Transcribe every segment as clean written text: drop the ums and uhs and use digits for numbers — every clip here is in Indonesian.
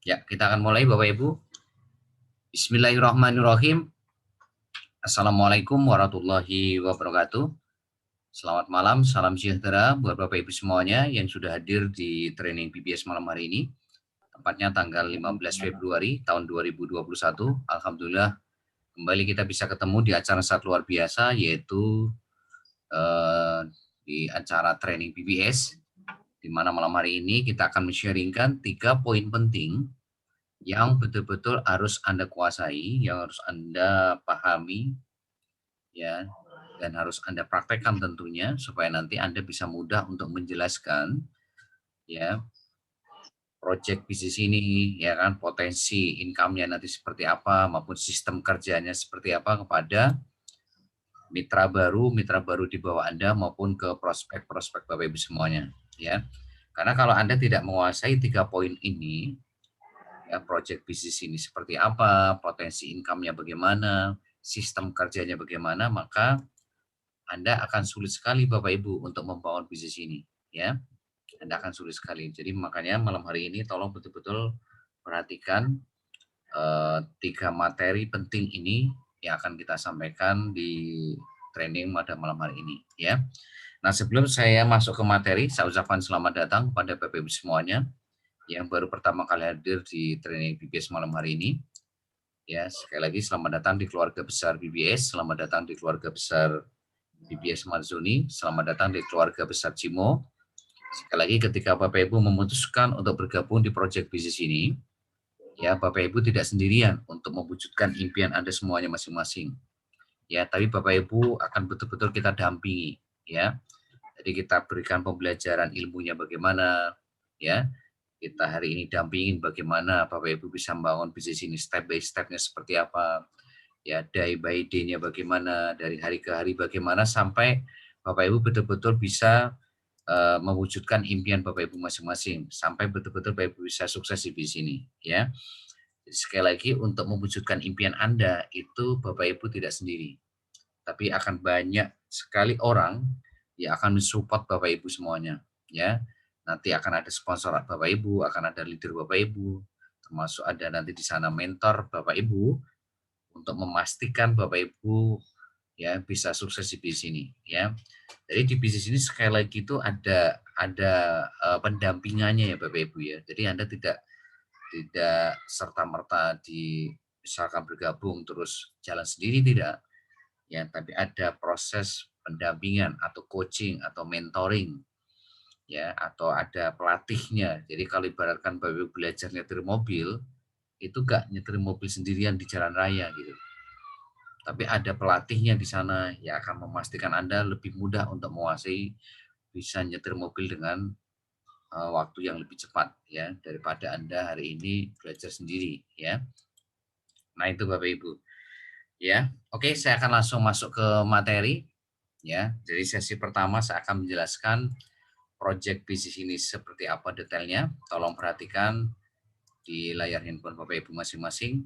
Ya, kita akan mulai Bapak Ibu. Bismillahirrahmanirrahim. Assalamualaikum warahmatullahi wabarakatuh. Selamat malam, salam sejahtera buat Bapak Ibu semuanya yang sudah hadir di training PBS malam hari ini. Tepatnya tanggal 15 Februari tahun 2021. Alhamdulillah kembali kita bisa ketemu di acara sangat luar biasa, yaitu di acara training PBS, di mana malam hari ini kita akan men-sharingkan 3 poin penting yang betul-betul harus Anda kuasai, yang harus Anda pahami, ya, dan harus Anda praktekkan tentunya, supaya nanti Anda bisa mudah untuk menjelaskan, ya, project bisnis ini, ya kan, potensi income-nya nanti seperti apa, maupun sistem kerjanya seperti apa kepada mitra baru di bawah Anda, maupun ke prospek-prospek Bapak Ibu semuanya, ya. Karena kalau Anda tidak menguasai 3 poin ini, ya, project bisnis ini seperti apa, potensi income-nya bagaimana, sistem kerjanya bagaimana, maka Anda akan sulit sekali Bapak Ibu untuk membangun bisnis ini, ya. Anda akan sulit sekali. Jadi makanya malam hari ini tolong betul-betul perhatikan 3 materi penting ini yang akan kita sampaikan di training pada malam hari ini, ya. Nah, sebelum saya masuk ke materi, saya ucapkan selamat datang kepada Bapak Ibu semuanya yang baru pertama kali hadir di training BBS malam hari ini. Ya, sekali lagi selamat datang di keluarga besar BBS, selamat datang di keluarga besar BBS Marzuni, selamat datang di keluarga besar Cimo. Sekali lagi ketika Bapak Ibu memutuskan untuk bergabung di proyek bisnis ini, ya Bapak Ibu tidak sendirian untuk mewujudkan impian Anda semuanya masing-masing. Ya, tapi Bapak Ibu akan betul-betul kita dampingi, ya. Jadi kita berikan pembelajaran ilmunya bagaimana, ya. Kita hari ini dampingin bagaimana Bapak Ibu bisa membangun bisnis ini step by step-nya seperti apa, ya day by day-nya bagaimana, dari hari ke hari bagaimana, sampai Bapak Ibu betul-betul bisa mewujudkan impian Bapak Ibu masing-masing, sampai betul-betul Bapak Ibu bisa sukses di bisnis ini, ya. Jadi sekali lagi untuk mewujudkan impian Anda itu Bapak Ibu tidak sendiri, tapi akan banyak sekali orang yang akan mensupport Bapak Ibu semuanya, ya. Nanti akan ada sponsor Bapak Ibu, akan ada leader Bapak Ibu, termasuk ada nanti di sana mentor Bapak Ibu untuk memastikan Bapak Ibu, ya, bisa sukses di bisnis ini, ya. Jadi di bisnis ini sekali lagi itu ada pendampingannya ya Bapak Ibu ya. Jadi Anda tidak tidak serta-merta misalkan bergabung terus jalan sendiri, tidak, ya, tapi ada proses pendampingan atau coaching atau mentoring, ya, atau ada pelatihnya. Jadi kalau ibaratkan Bapak Ibu belajar nyetir mobil, itu gak nyetir mobil sendirian di jalan raya gitu. Tapi ada pelatihnya di sana yang akan memastikan Anda lebih mudah untuk menguasai bisa nyetir mobil dengan waktu yang lebih cepat, ya, daripada Anda hari ini belajar sendiri, ya. Nah, itu Bapak Ibu, ya. Oke, saya akan langsung masuk ke materi, ya. Jadi sesi pertama saya akan menjelaskan project bisnis ini seperti apa detailnya. Tolong perhatikan di layar handphone Bapak Ibu masing-masing.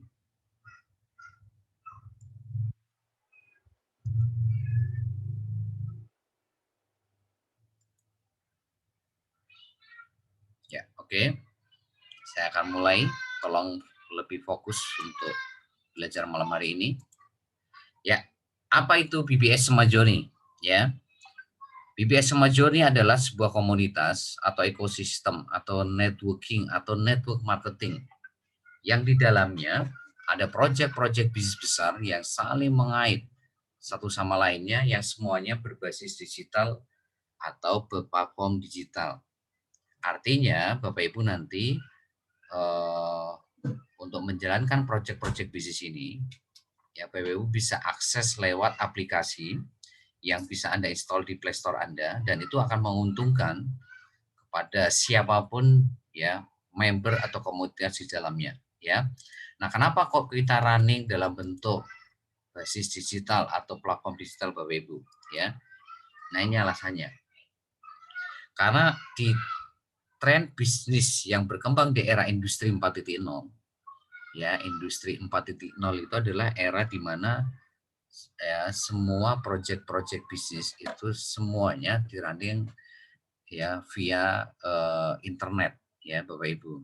Ya, oke. Saya akan mulai. Tolong lebih fokus untuk belajar malam hari ini. Ya, apa itu BBS Semajoni? Ya, BBS Semajoni adalah sebuah komunitas atau ekosistem atau networking atau network marketing yang di dalamnya ada proyek-proyek bisnis besar yang saling mengait satu sama lainnya, yang semuanya berbasis digital atau berplatform digital. Artinya Bapak Ibu nanti untuk menjalankan proyek-proyek bisnis ini, ya Bapak Ibu bisa akses lewat aplikasi yang bisa Anda install di Play Store Anda, dan itu akan menguntungkan kepada siapapun, ya, member atau komunitas di dalamnya, ya. Nah, kenapa kok kita running dalam bentuk basis digital atau platform digital Bapak Ibu, ya? Nah, ini alasannya. Karena di tren bisnis yang berkembang di era industri 4.0, ya, industri 4.0 itu adalah era di mana, ya, semua proyek-proyek bisnis itu semuanya dirunning, ya, via internet, ya Bapak Ibu.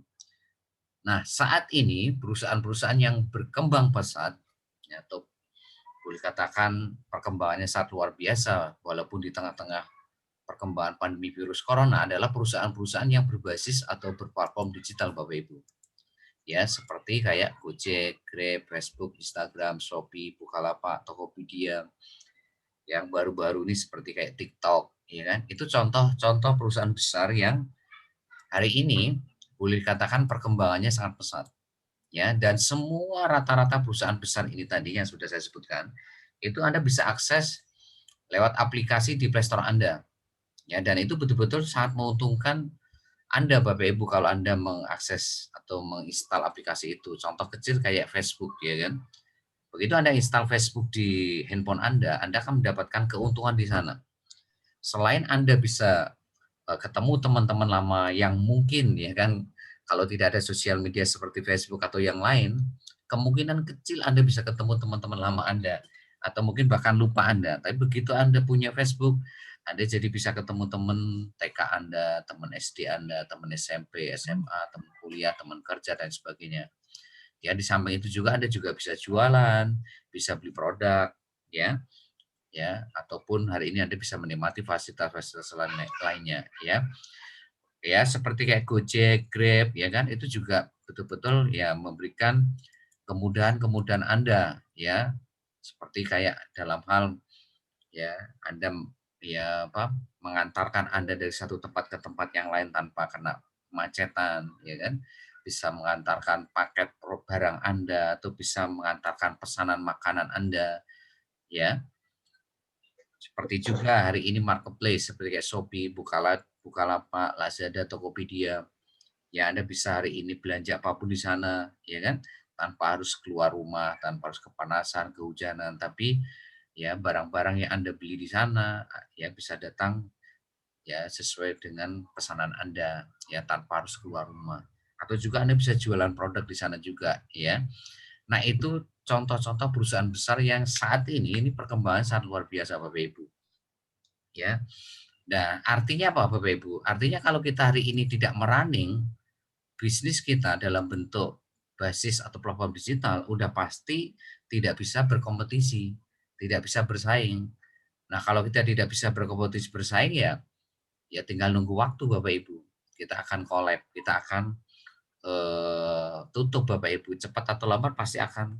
Nah, saat ini perusahaan-perusahaan yang berkembang pesat, ya, atau boleh katakan perkembangannya sangat luar biasa, walaupun di tengah-tengah perkembangan pandemi virus corona adalah perusahaan-perusahaan yang berbasis atau berplatform digital, Bapak Ibu. Ya, seperti kayak Gojek, Grab, Facebook, Instagram, Shopee, Bukalapak, Tokopedia, yang baru-baru ini seperti kayak TikTok, ya kan? Itu contoh-contoh perusahaan besar yang hari ini boleh dikatakan perkembangannya sangat pesat. Ya, dan semua rata-rata perusahaan besar ini tadi yang sudah saya sebutkan, itu Anda bisa akses lewat aplikasi di Play Store Anda. Ya, dan itu betul-betul sangat menguntungkan Anda, Bapak Ibu, kalau Anda mengakses atau menginstal aplikasi itu. Contoh kecil kayak Facebook, ya kan. Begitu Anda install Facebook di handphone Anda akan mendapatkan keuntungan di sana. Selain Anda bisa ketemu teman-teman lama yang mungkin, ya kan, kalau tidak ada sosial media seperti Facebook atau yang lain, kemungkinan kecil Anda bisa ketemu teman-teman lama Anda, atau mungkin bahkan lupa Anda. Tapi begitu Anda punya Facebook, Anda jadi bisa ketemu teman TK Anda, teman SD Anda, teman SMP, SMA, teman kuliah, teman kerja, dan sebagainya. Ya, di samping itu juga Anda juga bisa jualan, bisa beli produk, ya, ataupun hari ini Anda bisa menikmati fasilitas-fasilitas lainnya, ya. Ya, seperti kayak Gojek, Grab, ya kan, itu juga betul-betul ya memberikan kemudahan-kemudahan Anda, ya. Seperti kayak dalam hal ya Anda ya apa, mengantarkan Anda dari satu tempat ke tempat yang lain tanpa kena kemacetan, ya kan. Bisa mengantarkan paket barang Anda atau bisa mengantarkan pesanan makanan Anda, ya. Seperti juga hari ini marketplace seperti kayak Shopee, Bukalapak, Lazada, Tokopedia. Ya Anda bisa hari ini belanja apapun di sana, ya kan? Tanpa harus keluar rumah, tanpa harus kepanasan, kehujanan, tapi ya barang-barang yang Anda beli di sana ya bisa datang ya sesuai dengan pesanan Anda, ya tanpa harus keluar rumah. Atau juga Anda bisa jualan produk di sana juga, ya. Nah, itu contoh-contoh perusahaan besar yang saat ini perkembangan sangat luar biasa, Bapak Ibu, ya. Nah, artinya apa, Bapak Ibu? Artinya kalau kita hari ini tidak merunning bisnis kita dalam bentuk basis atau platform digital, udah pasti tidak bisa berkompetisi, tidak bisa bersaing. Nah, kalau kita tidak bisa berkompetisi bersaing ya tinggal nunggu waktu, Bapak Ibu. Kita akan collab, kita akan tutup, Bapak Ibu. Cepat atau lambat pasti akan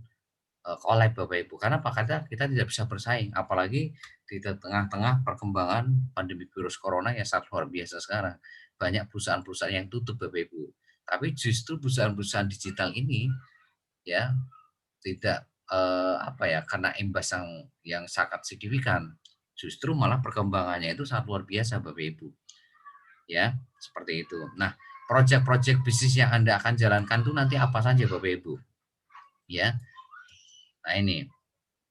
collab, Bapak Ibu. Karena apa? Karena kita tidak bisa bersaing, apalagi di tengah-tengah perkembangan pandemi virus corona yang sangat luar biasa sekarang. Banyak perusahaan-perusahaan yang tutup, Bapak Ibu. Tapi justru perusahaan-perusahaan digital ini ya tidak apa ya, karena imbas yang sangat signifikan. Justru malah perkembangannya itu sangat luar biasa, Bapak Ibu. Ya, seperti itu. Nah, proyek-proyek bisnis yang Anda akan jalankan itu nanti apa saja, Bapak Ibu? Ya. Nah, ini.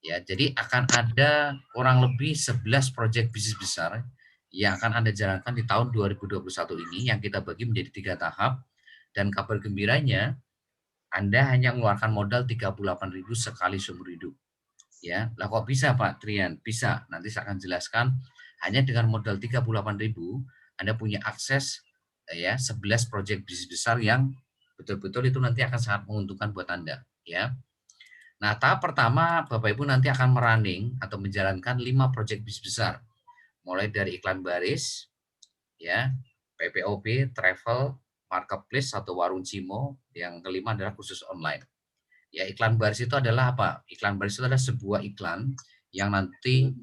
Ya, jadi akan ada kurang lebih 11 proyek bisnis besar yang akan Anda jalankan di tahun 2021 ini yang kita bagi menjadi 3 tahap, dan kabar gembiranya Anda hanya mengeluarkan modal 38.000 sekali seumur hidup. Ya, lah kok bisa Pak Trian? Bisa, nanti saya akan jelaskan. Hanya dengan modal 38.000 Anda punya akses ya 11 proyek bisnis besar yang betul-betul itu nanti akan sangat menguntungkan buat Anda, ya. Nah, tahap pertama Bapak Ibu nanti akan merunning atau menjalankan 5 proyek bisnis besar. Mulai dari iklan baris, ya, PPOB, travel, marketplace atau warung Cimo, yang kelima adalah khusus online. Ya, iklan baris itu adalah apa? Iklan baris itu adalah sebuah iklan yang nanti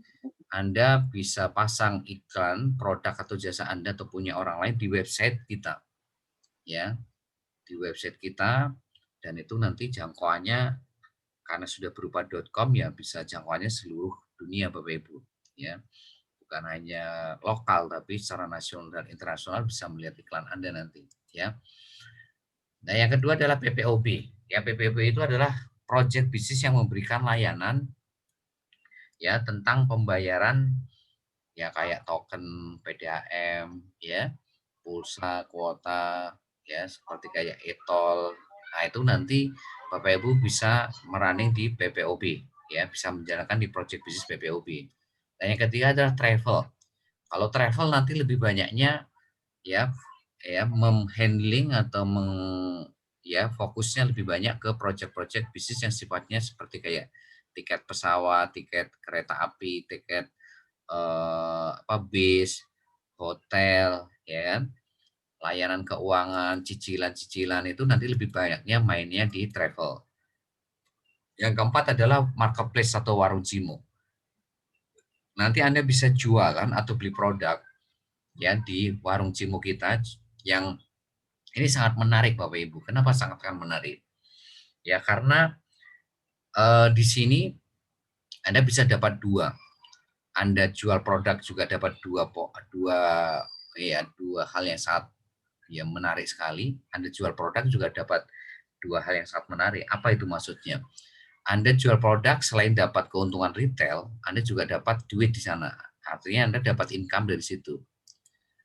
Anda bisa pasang iklan produk atau jasa Anda atau punya orang lain di website kita. Ya, di website kita, dan itu nanti jangkauannya karena sudah berupa .com ya bisa jangkauannya seluruh dunia, Bapak Ibu, ya. Bukan hanya lokal tapi secara nasional dan internasional bisa melihat iklan Anda nanti, ya. Nah, yang kedua adalah PPOB. Ya, PPOB itu adalah proyek bisnis yang memberikan layanan ya tentang pembayaran ya kayak token PDAM, ya, pulsa, kuota, ya seperti kayak e-tol. Nah, itu nanti Bapak Ibu bisa merunning di PPOB, ya, bisa menjalankan di project bisnis PPOB. Dan yang ketiga adalah travel. Kalau travel nanti lebih banyaknya ya menghandling atau ya fokusnya lebih banyak ke project-project bisnis yang sifatnya seperti kayak tiket pesawat, tiket kereta api, tiket bis, hotel, ya kan, layanan keuangan, cicilan-cicilan itu nanti lebih banyaknya mainnya di travel. Yang keempat adalah marketplace atau warung Cimo. Nanti Anda bisa jualan atau beli produk ya di warung Cimo kita yang ini sangat menarik Bapak Ibu. Kenapa sangat menarik? Ya karena di sini Anda bisa dapat dua. Anda jual produk juga dapat dua hal yang sangat menarik sekali. Anda jual produk juga dapat dua hal yang sangat menarik. Apa itu maksudnya? Anda jual produk selain dapat keuntungan retail, Anda juga dapat duit di sana. Artinya Anda dapat income dari situ.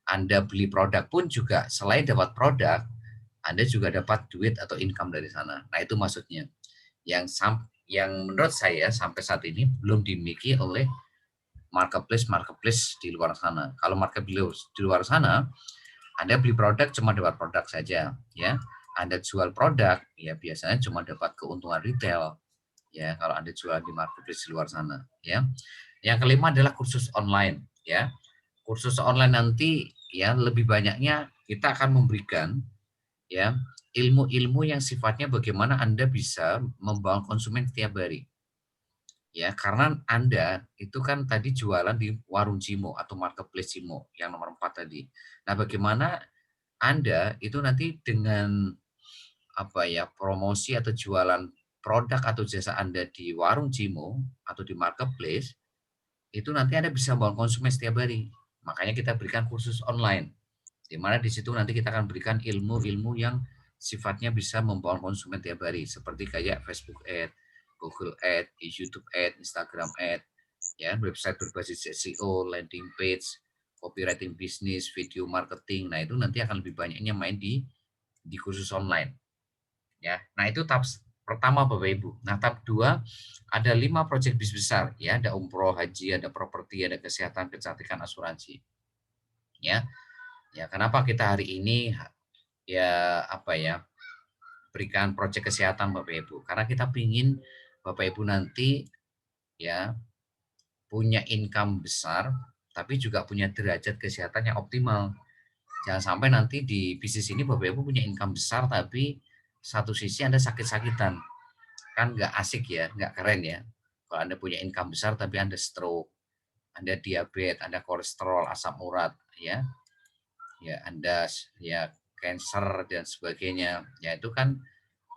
Anda beli produk pun juga selain dapat produk, Anda juga dapat duit atau income dari sana. Nah, itu maksudnya. Yang menurut saya sampai saat ini belum dimiliki oleh marketplace di luar sana. Kalau marketplace di luar sana, Anda beli produk cuma dapat produk saja, ya. Anda jual produk, ya biasanya cuma dapat keuntungan retail, ya. Kalau Anda jual di marketplace di luar sana, ya. Yang kelima adalah kursus online, ya. Kursus online nanti, ya lebih banyaknya kita akan memberikan, ya ilmu-ilmu yang sifatnya bagaimana Anda bisa membangun konsumen setiap hari. Ya, karena Anda itu kan tadi jualan di warung Cimo atau marketplace Cimo yang nomor 4 tadi. Nah, bagaimana Anda itu nanti dengan promosi atau jualan produk atau jasa Anda di warung Cimo atau di marketplace, itu nanti Anda bisa membangun konsumen setiap hari. Makanya kita berikan kursus online, di mana di situ nanti kita akan berikan ilmu-ilmu yang sifatnya bisa membangun konsumen tiap hari, seperti kayak Facebook Ad, Google Ad, YouTube Ad, Instagram Ad, ya website berbasis SEO, landing page, copywriting bisnis, video marketing. Nah, itu nanti akan lebih banyaknya main di kursus online. Ya, nah itu tahap pertama Bapak Ibu. Nah, tahap 2 ada 5 proyek bisnis besar, ya, ada umroh, haji, ada properti, ada kesehatan, kecantikan, asuransi. Ya. Ya, kenapa kita hari ini berikan proyek kesehatan Bapak Ibu? Karena kita pingin Bapak Ibu nanti ya punya income besar, tapi juga punya derajat kesehatan yang optimal. Jangan sampai nanti di bisnis ini Bapak Ibu punya income besar, tapi satu sisi Anda sakit-sakitan. Kan nggak asik ya, nggak keren ya. Kalau Anda punya income besar, tapi Anda stroke, Anda diabetes, Anda kolesterol, asam urat, ya Anda ya cancer dan sebagainya. Ya itu kan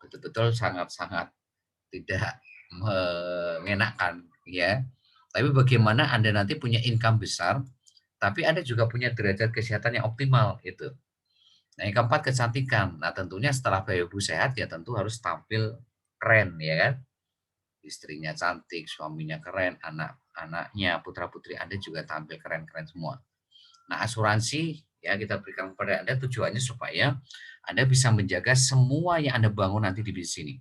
betul-betul sangat-sangat tidak mengenakan ya. Tapi bagaimana Anda nanti punya income besar, tapi Anda juga punya derajat kesehatan yang optimal itu. Nah, yang keempat kecantikan. Nah, tentunya setelah Bapak Ibu sehat ya tentu harus tampil keren ya kan. Istrinya cantik, suaminya keren, anak-anaknya, putra-putri Anda juga tampil keren-keren semua. Nah, asuransi ya kita berikan kepada Anda tujuannya supaya Anda bisa menjaga semua yang Anda bangun nanti di bisnis ini.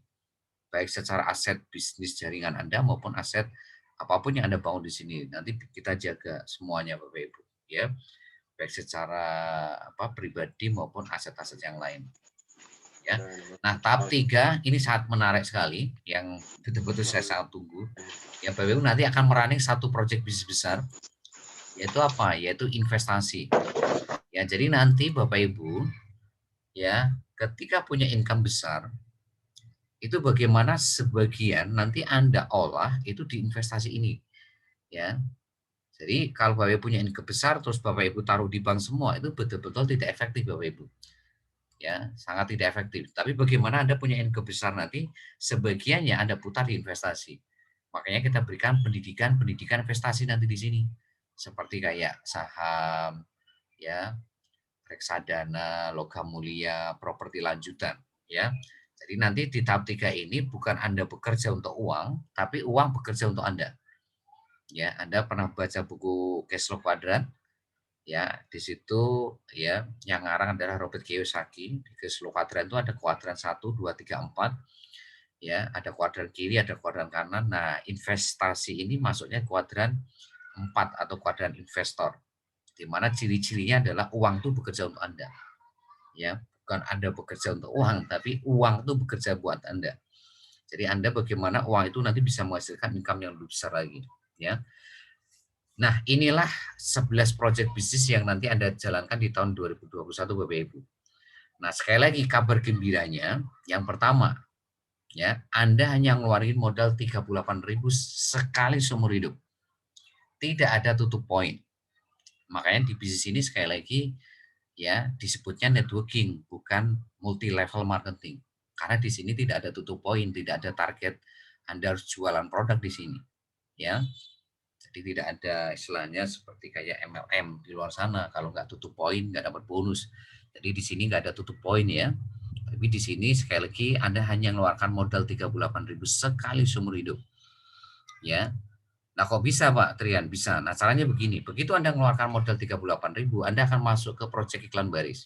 Baik secara aset bisnis jaringan Anda maupun aset apapun yang Anda bangun di sini. Nanti kita jaga semuanya Bapak Ibu, ya. Baik secara pribadi maupun aset-aset yang lain. Ya. Nah, tahap 3 ini sangat menarik sekali yang betul-betul saya sangat tunggu. Ya, Bapak Ibu nanti akan merunning satu proyek bisnis besar, yaitu apa? Yaitu investasi. Ya, jadi nanti Bapak Ibu ya, ketika punya income besar, itu bagaimana sebagian nanti Anda olah itu di investasi ini. Ya. Jadi kalau Bapak Ibu punya income besar terus Bapak Ibu taruh di bank semua itu betul-betul tidak efektif Bapak Ibu. Ya, sangat tidak efektif. Tapi bagaimana Anda punya income besar nanti sebagiannya Anda putar di investasi. Makanya kita berikan pendidikan investasi nanti di sini. Seperti kayak saham, ya, reksadana, logam mulia, properti lanjutan, ya. Jadi nanti di tahap 3 ini bukan Anda bekerja untuk uang, tapi uang bekerja untuk Anda. Ya, Anda pernah baca buku Cash Flow Quadrant? Ya, di situ ya yang ngarang adalah Robert Kiyosaki. Di Cash Flow Quadrant itu ada kuadran 1, 2, 3, 4. Ya, ada kuadran kiri, ada kuadran kanan. Nah, investasi ini masuknya kuadran 4 atau kuadran investor. Di mana ciri-cirinya adalah uang itu bekerja untuk Anda. Ya, bukan Anda bekerja untuk uang, tapi uang itu bekerja buat Anda. Jadi Anda bagaimana uang itu nanti bisa menghasilkan income yang lebih besar lagi, ya. Nah, inilah 11 project bisnis yang nanti Anda jalankan di tahun 2021, Bapak Ibu. Nah, sekali lagi kabar gembiranya, yang pertama, ya, Anda hanya ngeluarin modal 38.000 sekali seumur hidup. Tidak ada tutup poin. Makanya di bisnis ini sekali lagi ya disebutnya networking, bukan multi level marketing. Karena di sini tidak ada tutup poin, tidak ada target Anda harus jualan produk di sini, ya. Jadi tidak ada istilahnya seperti kayak MLM di luar sana, kalau nggak tutup poin nggak dapat bonus. Jadi di sini nggak ada tutup poin ya. Tapi di sini sekali lagi Anda hanya mengeluarkan modal 38.000 sekali seumur hidup, ya. Nah, kok bisa Pak Trian? Bisa. Nah, caranya begini, begitu Anda mengeluarkan modal 38.000, Anda akan masuk ke proyek iklan baris.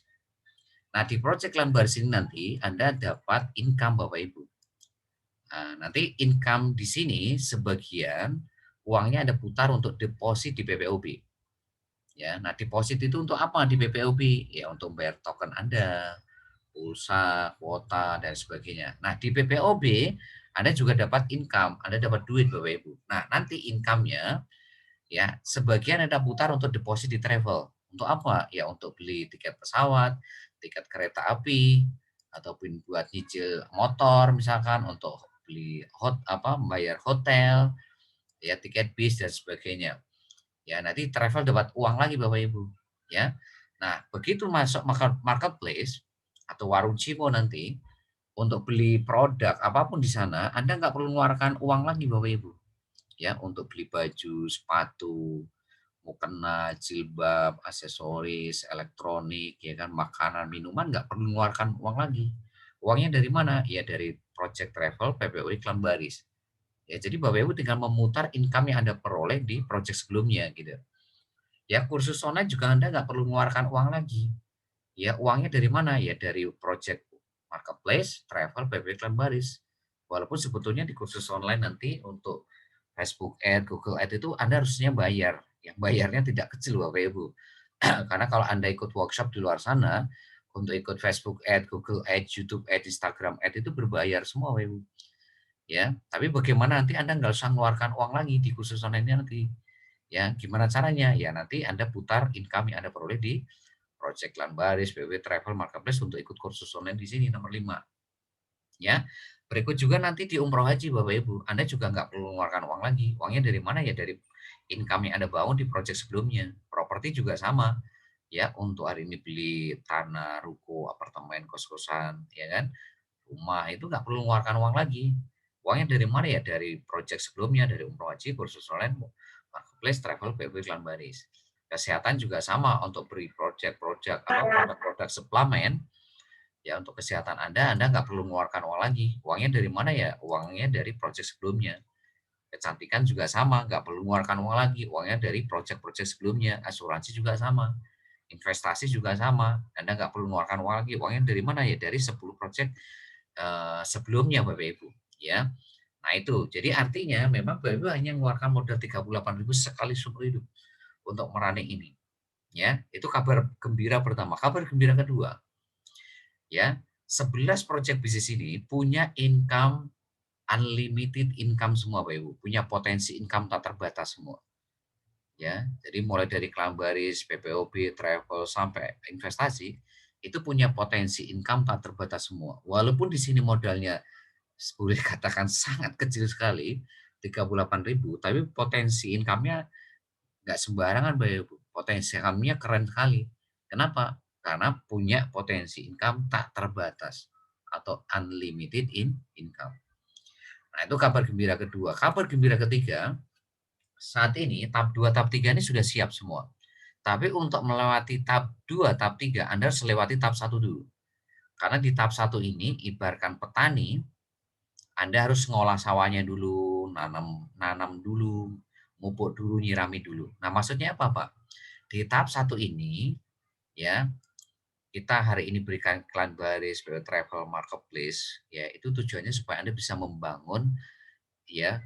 Nah, di proyek iklan baris ini nanti Anda dapat income Bapak Ibu. Nah, nanti income di sini sebagian uangnya Anda putar untuk deposit di PPOB. Ya, nah deposit itu untuk apa di PPOB? Ya untuk bayar token Anda, pulsa, kuota dan sebagainya. Nah, di PPOB Anda juga dapat income, Anda dapat duit Bapak Ibu. Nah, nanti income-nya ya sebagian Anda putar untuk deposit di travel. Untuk apa? Ya untuk beli tiket pesawat, tiket kereta api, ataupun buat nyicil motor misalkan, untuk beli bayar hotel, ya tiket bis dan sebagainya. Ya nanti travel dapat uang lagi Bapak Ibu, ya. Nah, begitu masuk marketplace atau warung Cimo nanti untuk beli produk apapun di sana, Anda nggak perlu mengeluarkan uang lagi Bapak Ibu, ya untuk beli baju, sepatu, mukena, jilbab, aksesoris, elektronik, ya kan, makanan, minuman nggak perlu mengeluarkan uang lagi. Uangnya dari mana? Ya dari project travel PPO Iklan Baris. Ya jadi Bapak Ibu tinggal memutar income yang Anda peroleh di project sebelumnya gitu. Ya kursus online juga Anda nggak perlu mengeluarkan uang lagi. Ya uangnya dari mana? Ya dari project marketplace, travel, PPO Iklan Baris. Walaupun sebetulnya di kursus online nanti untuk Facebook Ad, Google Ad itu Anda harusnya bayar. Yang bayarnya tidak kecil Bapak Ibu. Karena kalau Anda ikut workshop di luar sana, untuk ikut Facebook Ad, Google Ad, YouTube Ad, Instagram Ad itu berbayar semua Bapak Ibu. Ya, tapi bagaimana nanti Anda nggak usah mengeluarkan uang lagi di kursus online nanti. Ya, gimana caranya? Ya nanti Anda putar income yang Anda peroleh di Project Lambaris, BW Travel Marketplace untuk ikut kursus online di sini nomor 5. Ya. Berikut juga nanti di umroh haji Bapak Ibu, Anda juga nggak perlu mengeluarkan uang lagi. Uangnya dari mana ya? Dari income yang Anda bangun di project sebelumnya. Properti juga sama. Ya, untuk hari ini beli tanah, ruko, apartemen, kos-kosan, ya kan? Rumah itu nggak perlu mengeluarkan uang lagi. Uangnya dari mana ya? Dari project sebelumnya, dari umroh haji, kursus online, marketplace, travel, BW, iklan baris. Kesehatan juga sama untuk beri project-project atau produk-produk suplemen. Ya untuk kesehatan Anda nggak perlu mengeluarkan uang lagi. Uangnya dari mana ya? Uangnya dari project sebelumnya. Kecantikan juga sama, nggak perlu mengeluarkan uang lagi. Uangnya dari project-project sebelumnya. Asuransi juga sama. Investasi juga sama. Anda nggak perlu mengeluarkan uang lagi. Uangnya dari mana ya? Dari 10 project sebelumnya Bapak Ibu. Ya. Nah itu, jadi artinya memang Bapak Ibu hanya mengeluarkan modal 38.000 sekali seumur hidup untuk merunning ini. Ya, itu kabar gembira pertama. Kabar gembira kedua, ya 11 project bisnis ini punya income unlimited income semua Bapak Ibu, punya potensi income tak terbatas semua. Ya, jadi mulai dari Kelambaris, PPOB, travel sampai investasi itu punya potensi income tak terbatas semua. Walaupun di sini modalnya boleh katakan sangat kecil sekali, 38.000, tapi potensi income-nya nggak sembarangan Bapak Ibu. Potensi income-nya keren sekali. Kenapa? Karena punya potensi income tak terbatas atau unlimited income. Nah, itu kabar gembira kedua. Kabar gembira ketiga, saat ini tahap 2, tahap 3 ini sudah siap semua. Tapi untuk melewati tahap 2, tahap 3, Anda harus lewati tahap 1 dulu. Karena di tahap 1 ini, ibaratkan petani, Anda harus ngolah sawahnya dulu, nanam dulu, mupuk dulu, nyirami dulu. Nah, maksudnya apa, Pak? Di tahap 1 ini, ya, kita hari ini berikan iklan baris, travel marketplace, ya, itu tujuannya supaya Anda bisa membangun, ya,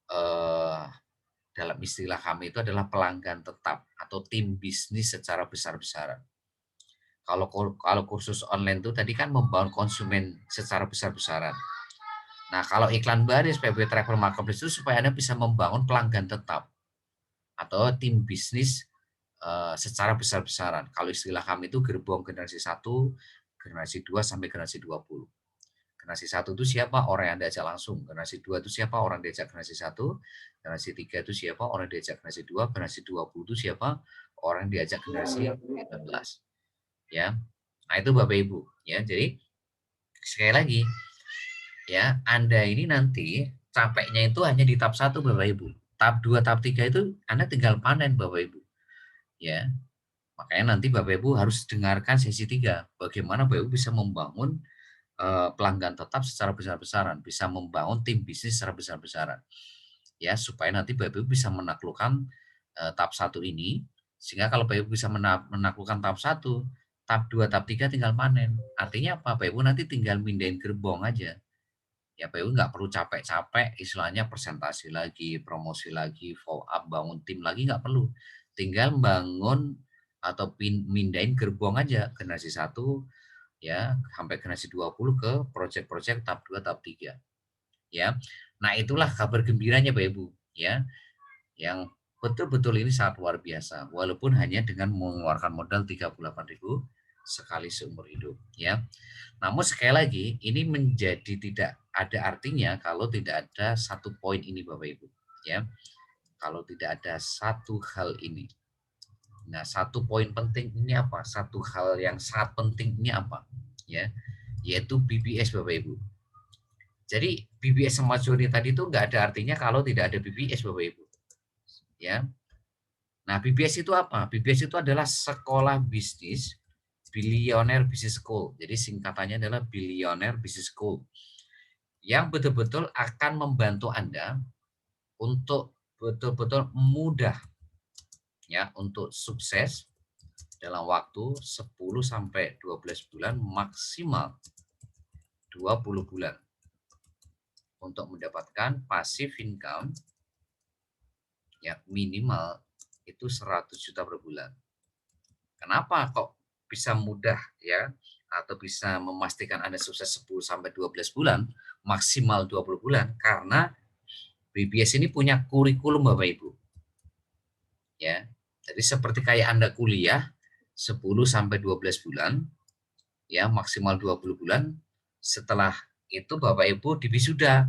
eh, dalam istilah kami itu adalah pelanggan tetap atau tim bisnis secara besar-besaran. Kalau kursus online itu tadi kan membangun konsumen secara besar-besaran. Nah, kalau iklan baris PB Travel Marketplace itu supaya Anda bisa membangun pelanggan tetap atau tim bisnis secara besar-besaran. Kalau istilah kami itu gerbong generasi 1, generasi 2 sampai generasi 20. Generasi 1 itu siapa? Orang yang diajak langsung. Generasi 2 itu siapa? Orang diajak generasi 1. Generasi 3 itu siapa? Orang diajak generasi 2. Generasi 20 itu siapa? Orang diajak generasi 19. Ya. Nah, itu Bapak Ibu, ya. Jadi sekali lagi, ya, Anda ini nanti capeknya itu hanya di tahap 1 Bapak Ibu. Tahap 2, tahap 3 itu Anda tinggal panen Bapak Ibu. Ya. Makanya nanti Bapak Ibu harus dengarkan sesi 3. Bagaimana Bapak Ibu bisa membangun pelanggan tetap secara besar-besaran, bisa membangun tim bisnis secara besar-besaran. Ya, supaya nanti Bapak Ibu bisa menaklukkan tahap 1 ini, sehingga kalau Bapak Ibu bisa menaklukkan tahap 1, tahap 2, tahap 3 tinggal panen. Artinya apa? Bapak Ibu nanti tinggal mindahin gerbong aja. Ya, Bapak Ibu nggak perlu capek-capek, istilahnya presentasi lagi, promosi lagi, follow up, bangun tim lagi nggak perlu. Tinggal bangun atau mindahin gerbong aja, generasi 1, ya, sampai generasi 20 ke proyek-proyek tahap 2, tahap 3. Ya. Nah, itulah kabar gembiranya Bapak Ibu, ya, yang betul-betul ini sangat luar biasa, walaupun hanya dengan mengeluarkan modal 38.000 sekali seumur hidup, ya. Namun sekali lagi, ini menjadi tidak ada artinya kalau tidak ada satu poin ini Bapak Ibu, ya. Kalau tidak ada satu hal ini. Nah, satu poin penting ini apa? Satu hal yang sangat penting ini apa? Ya, yaitu BBS Bapak Ibu. Jadi BBS sama Joni tadi itu nggak ada artinya kalau tidak ada BBS Bapak Ibu. Ya. Nah, BBS itu apa? BBS itu adalah sekolah bisnis Billionaire Business School. Jadi singkatannya adalah Billionaire Business School. Yang betul-betul akan membantu Anda untuk betul-betul mudah, ya, untuk sukses dalam waktu 10 sampai 12 bulan, maksimal 20 bulan untuk mendapatkan passive income ya minimal itu 100 juta per bulan. Kenapa kok bisa mudah, ya, atau bisa memastikan Anda sukses 10 sampai 12 bulan, maksimal 20 bulan? Karena BBS ini punya kurikulum Bapak Ibu. Ya. Jadi seperti kayak Anda kuliah 10 sampai 12 bulan, ya, maksimal 20 bulan. Setelah itu Bapak Ibu diwisuda.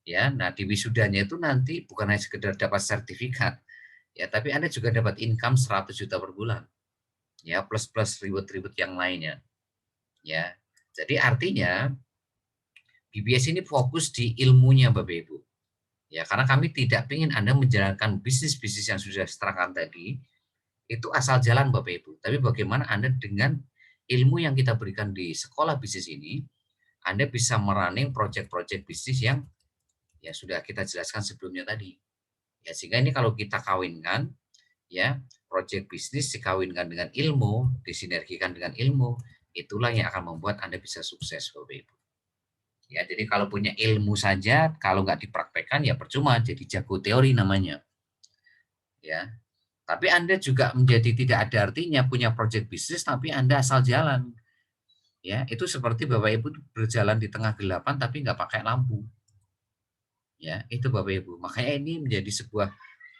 Ya, nah di wisudanya itu nanti bukan hanya sekedar dapat sertifikat, ya, tapi Anda juga dapat income 100 juta per bulan. Ya, plus-plus reward-reward yang lainnya. Ya. Jadi artinya BBS ini fokus di ilmunya Bapak Ibu. Ya, karena kami tidak ingin Anda menjalankan bisnis-bisnis yang sudah terangkan tadi itu asal jalan Bapak Ibu. Tapi bagaimana Anda dengan ilmu yang kita berikan di sekolah bisnis ini, Anda bisa merunning proyek-proyek bisnis yang ya sudah kita jelaskan sebelumnya tadi. Ya, sehingga ini kalau kita kawinkan, ya, proyek bisnis dikawinkan dengan ilmu, disinergikan dengan ilmu, itulah yang akan membuat Anda bisa sukses Bapak Ibu. Ya, jadi kalau punya ilmu saja, kalau nggak dipraktekkan ya percuma, jadi jago teori namanya. Ya, tapi Anda juga menjadi tidak ada artinya punya proyek bisnis tapi Anda asal jalan. Ya, itu seperti Bapak Ibu berjalan di tengah gelapan tapi nggak pakai lampu. Ya, itu Bapak Ibu. Makanya ini menjadi sebuah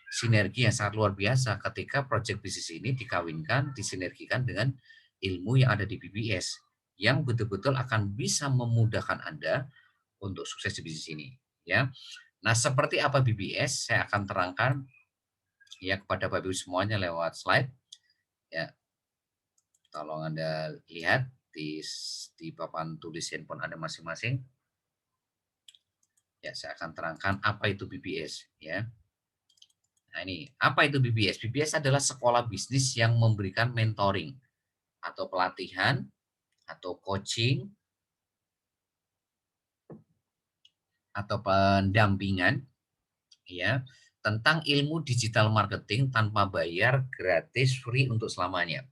sinergi yang sangat luar biasa ketika proyek bisnis ini dikawinkan, disinergikan dengan ilmu yang ada di BBS yang betul-betul akan bisa memudahkan Anda untuk sukses di bisnis ini, ya. Nah, seperti apa BBS? Saya akan terangkan ya kepada Bapak Ibu semuanya lewat slide, ya. Tolong Anda lihat di papan tulis handphone Anda masing-masing. Ya, saya akan terangkan apa itu BBS, ya. Nah, ini apa itu BBS? BBS adalah sekolah bisnis yang memberikan mentoring atau pelatihan atau coaching atau pendampingan, ya, tentang ilmu digital marketing tanpa bayar, gratis, free untuk selamanya.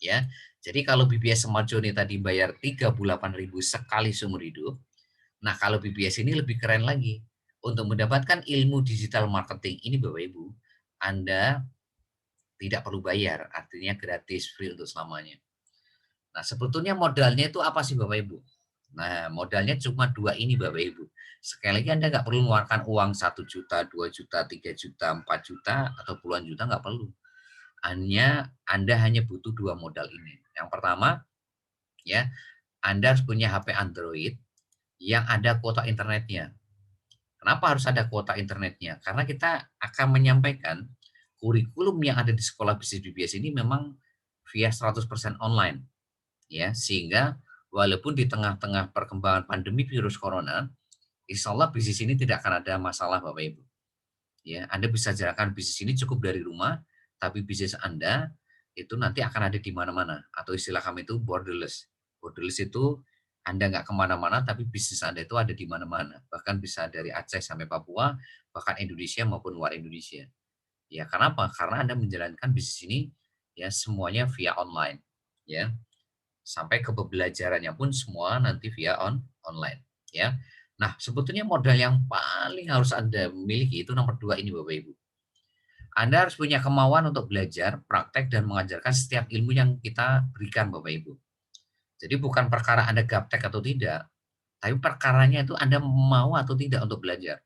Ya. Jadi kalau BBS Smart Journey tadi bayar 38.000 sekali seumur hidup, nah kalau BBS ini lebih keren lagi. Untuk mendapatkan ilmu digital marketing ini Bapak Ibu, Anda tidak perlu bayar, artinya gratis, free untuk selamanya. Nah, sebetulnya modalnya itu apa sih Bapak Ibu? Nah, modalnya cuma 2 ini Bapak Ibu. Sekali lagi Anda nggak perlu mengeluarkan uang 1 juta, 2 juta, 3 juta, 4 juta, atau puluhan juta, nggak perlu. Anda hanya butuh 2 modal ini. Yang pertama, ya, Anda harus punya HP Android yang ada kuota internetnya. Kenapa harus ada kuota internetnya? Karena kita akan menyampaikan kurikulum yang ada di sekolah bisnis BBS ini memang via 100% online, ya, sehingga walaupun di tengah-tengah perkembangan pandemi virus corona, insya Allah bisnis ini tidak akan ada masalah Bapak Ibu. Ya, Anda bisa jalankan bisnis ini cukup dari rumah, tapi bisnis Anda itu nanti akan ada di mana-mana, atau istilah kami itu borderless. Borderless itu Anda nggak kemana-mana, tapi bisnis Anda itu ada di mana-mana. Bahkan bisa dari Aceh sampai Papua, bahkan Indonesia maupun luar Indonesia. Ya, kenapa? Karena Anda menjalankan bisnis ini ya semuanya via online. Ya, sampai ke pembelajarannya pun semua nanti via online, ya. Nah, sebetulnya modal yang paling harus Anda miliki itu nomor 2 ini Bapak Ibu. Anda harus punya kemauan untuk belajar, praktek, dan mengajarkan setiap ilmu yang kita berikan Bapak Ibu. Jadi bukan perkara Anda gaptek atau tidak, tapi perkaranya itu Anda mau atau tidak untuk belajar.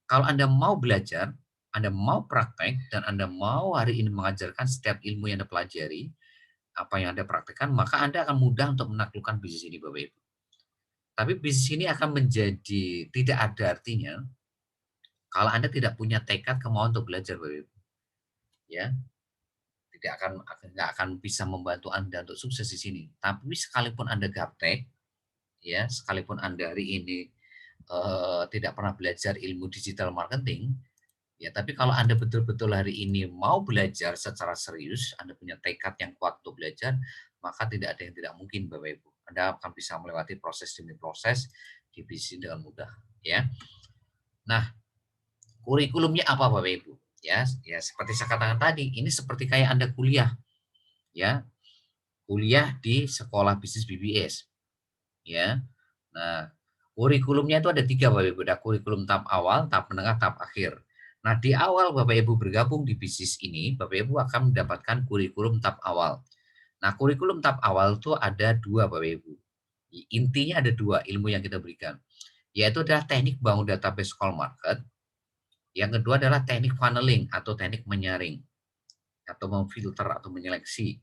Kalau Anda mau belajar, Anda mau praktek, dan Anda mau hari ini mengajarkan setiap ilmu yang Anda pelajari, apa yang Anda praktekkan, maka Anda akan mudah untuk menaklukkan bisnis ini Bapak Ibu. Tapi bisnis ini akan menjadi tidak ada artinya kalau Anda tidak punya tekad kemauan untuk belajar Bapak Ibu. Ya, nggak akan bisa membantu Anda untuk sukses di sini. Tapi sekalipun Anda gaptek, ya, sekalipun Anda hari ini tidak pernah belajar ilmu digital marketing, ya, tapi kalau Anda betul-betul hari ini mau belajar secara serius, Anda punya tekad yang kuat untuk belajar, maka tidak ada yang tidak mungkin Bapak Ibu. Anda akan bisa melewati proses demi proses di bisnis dengan mudah, ya. Nah, kurikulumnya apa Bapak Ibu? Ya, ya seperti saya katakan tadi, ini seperti kayak Anda kuliah, ya. Kuliah di sekolah bisnis BBS, ya. Nah, kurikulumnya itu ada 3 Bapak Ibu, ada kurikulum tahap awal, tahap menengah, tahap akhir. Nah, di awal Bapak Ibu bergabung di bisnis ini, Bapak Ibu akan mendapatkan kurikulum tahap awal. Nah, kurikulum tahap awal itu ada 2 Bapak Ibu. Intinya ada 2 ilmu yang kita berikan, yaitu adalah teknik bangun database call market, yang kedua adalah teknik funneling atau teknik menyaring atau memfilter atau menyeleksi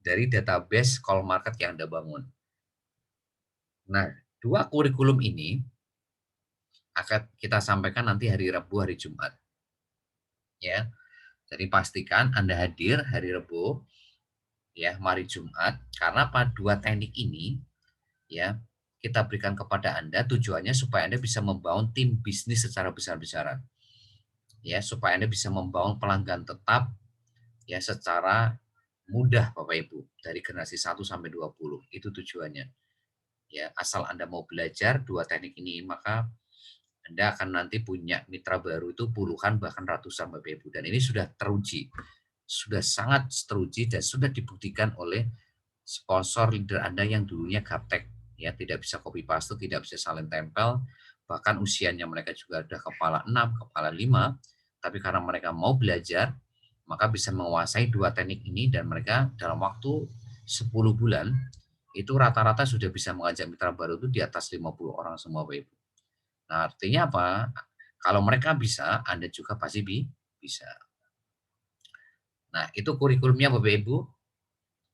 dari database call market yang Anda bangun. Nah, 2 kurikulum ini akan kita sampaikan nanti hari Rabu, hari Jumat, ya. Jadi pastikan Anda hadir hari Rabu, ya, hari Jumat, karena apa? 2 teknik ini, ya, kita berikan kepada Anda tujuannya supaya Anda bisa membangun tim bisnis secara besar-besaran. Ya, supaya Anda bisa membangun pelanggan tetap, ya, secara mudah Bapak Ibu, dari generasi 1 sampai 20, itu tujuannya. Ya, asal Anda mau belajar 2 teknik ini, maka Anda akan nanti punya mitra baru itu puluhan bahkan ratusan Bapak Ibu, dan ini sudah teruji. Sudah sangat teruji dan sudah dibuktikan oleh sponsor leader Anda yang dulunya gaptek, ya, tidak bisa copy paste, tidak bisa salin tempel, bahkan usianya mereka juga sudah kepala 6, kepala 5, tapi karena mereka mau belajar, maka bisa menguasai 2 teknik ini, dan mereka dalam waktu 10 bulan itu rata-rata sudah bisa mengajak mitra baru itu di atas 50 orang semua Bapak Ibu. Nah, artinya apa? Kalau mereka bisa, Anda juga pasti bisa. Nah, itu kurikulumnya Bapak Ibu,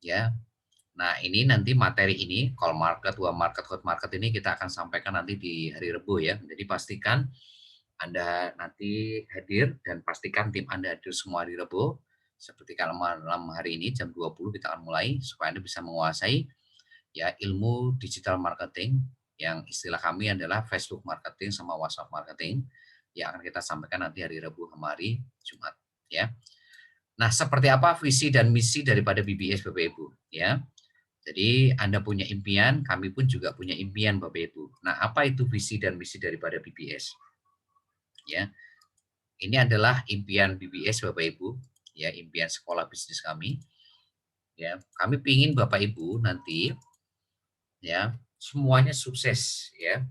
ya. Nah, ini nanti materi ini, call market, dua market, hot market ini kita akan sampaikan nanti di hari Rabu, ya. Jadi pastikan Anda nanti hadir dan pastikan tim Anda hadir semua hari Rabu. Seperti kalau malam hari ini jam 20 kita akan mulai supaya Anda bisa menguasai, ya, ilmu digital marketing yang istilah kami adalah Facebook marketing sama WhatsApp marketing yang akan kita sampaikan nanti hari Rabu sama hari Jumat, ya. Nah, seperti apa visi dan misi daripada BBS Bapak Ibu, ya. Jadi Anda punya impian, kami pun juga punya impian Bapak Ibu. Nah, apa itu visi dan misi daripada BBS? Ya, ini adalah impian BBS Bapak Ibu, ya, impian sekolah bisnis kami. Ya, kami ingin Bapak Ibu nanti, ya, semuanya sukses, ya.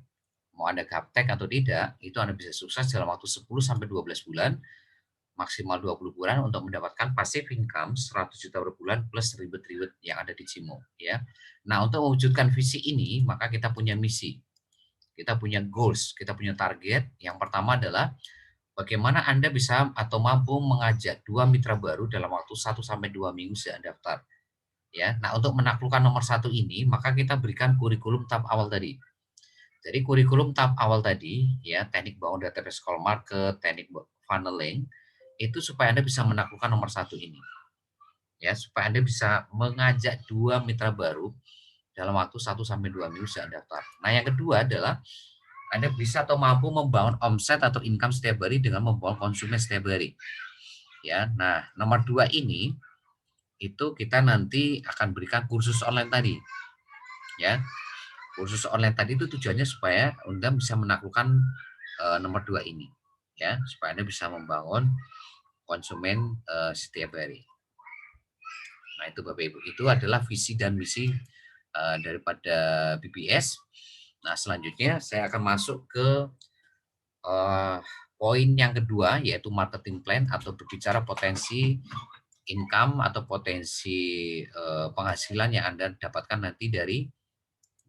Mau Anda gaptek atau tidak, itu Anda bisa sukses dalam waktu 10 sampai 12 bulan, maksimal 20 bulan untuk mendapatkan passive income 100 juta per bulan plus ribet-ribet yang ada di Cimo, ya. Nah, untuk mewujudkan visi ini, maka kita punya misi. Kita punya goals, kita punya target. Yang pertama adalah bagaimana Anda bisa atau mampu mengajak 2 mitra baru dalam waktu 1 sampai 2 minggu sejak daftar, ya. Nah, untuk menaklukkan nomor 1 ini, maka kita berikan kurikulum tahap awal tadi. Jadi kurikulum tahap awal tadi, ya, teknik bangun database call market, teknik funneling, itu supaya Anda bisa menaklukkan nomor 1 ini. Ya, supaya Anda bisa mengajak 2 mitra baru dalam waktu 1 sampai 2 minggu sejak daftar. Nah, yang kedua adalah Anda bisa atau mampu membangun omset atau income setiap hari dengan membangun konsumen setiap hari. Ya, nah nomor 2 ini itu kita nanti akan berikan kursus online tadi. Ya. Kursus online tadi itu tujuannya supaya Anda bisa menaklukkan nomor 2 ini. Ya, supaya Anda bisa membangun konsumen setiap hari. Nah, itu Bapak Ibu, itu adalah visi dan misi daripada BBS. Nah, selanjutnya saya akan masuk ke poin yang kedua, yaitu marketing plan atau berbicara potensi income atau potensi penghasilan yang Anda dapatkan nanti dari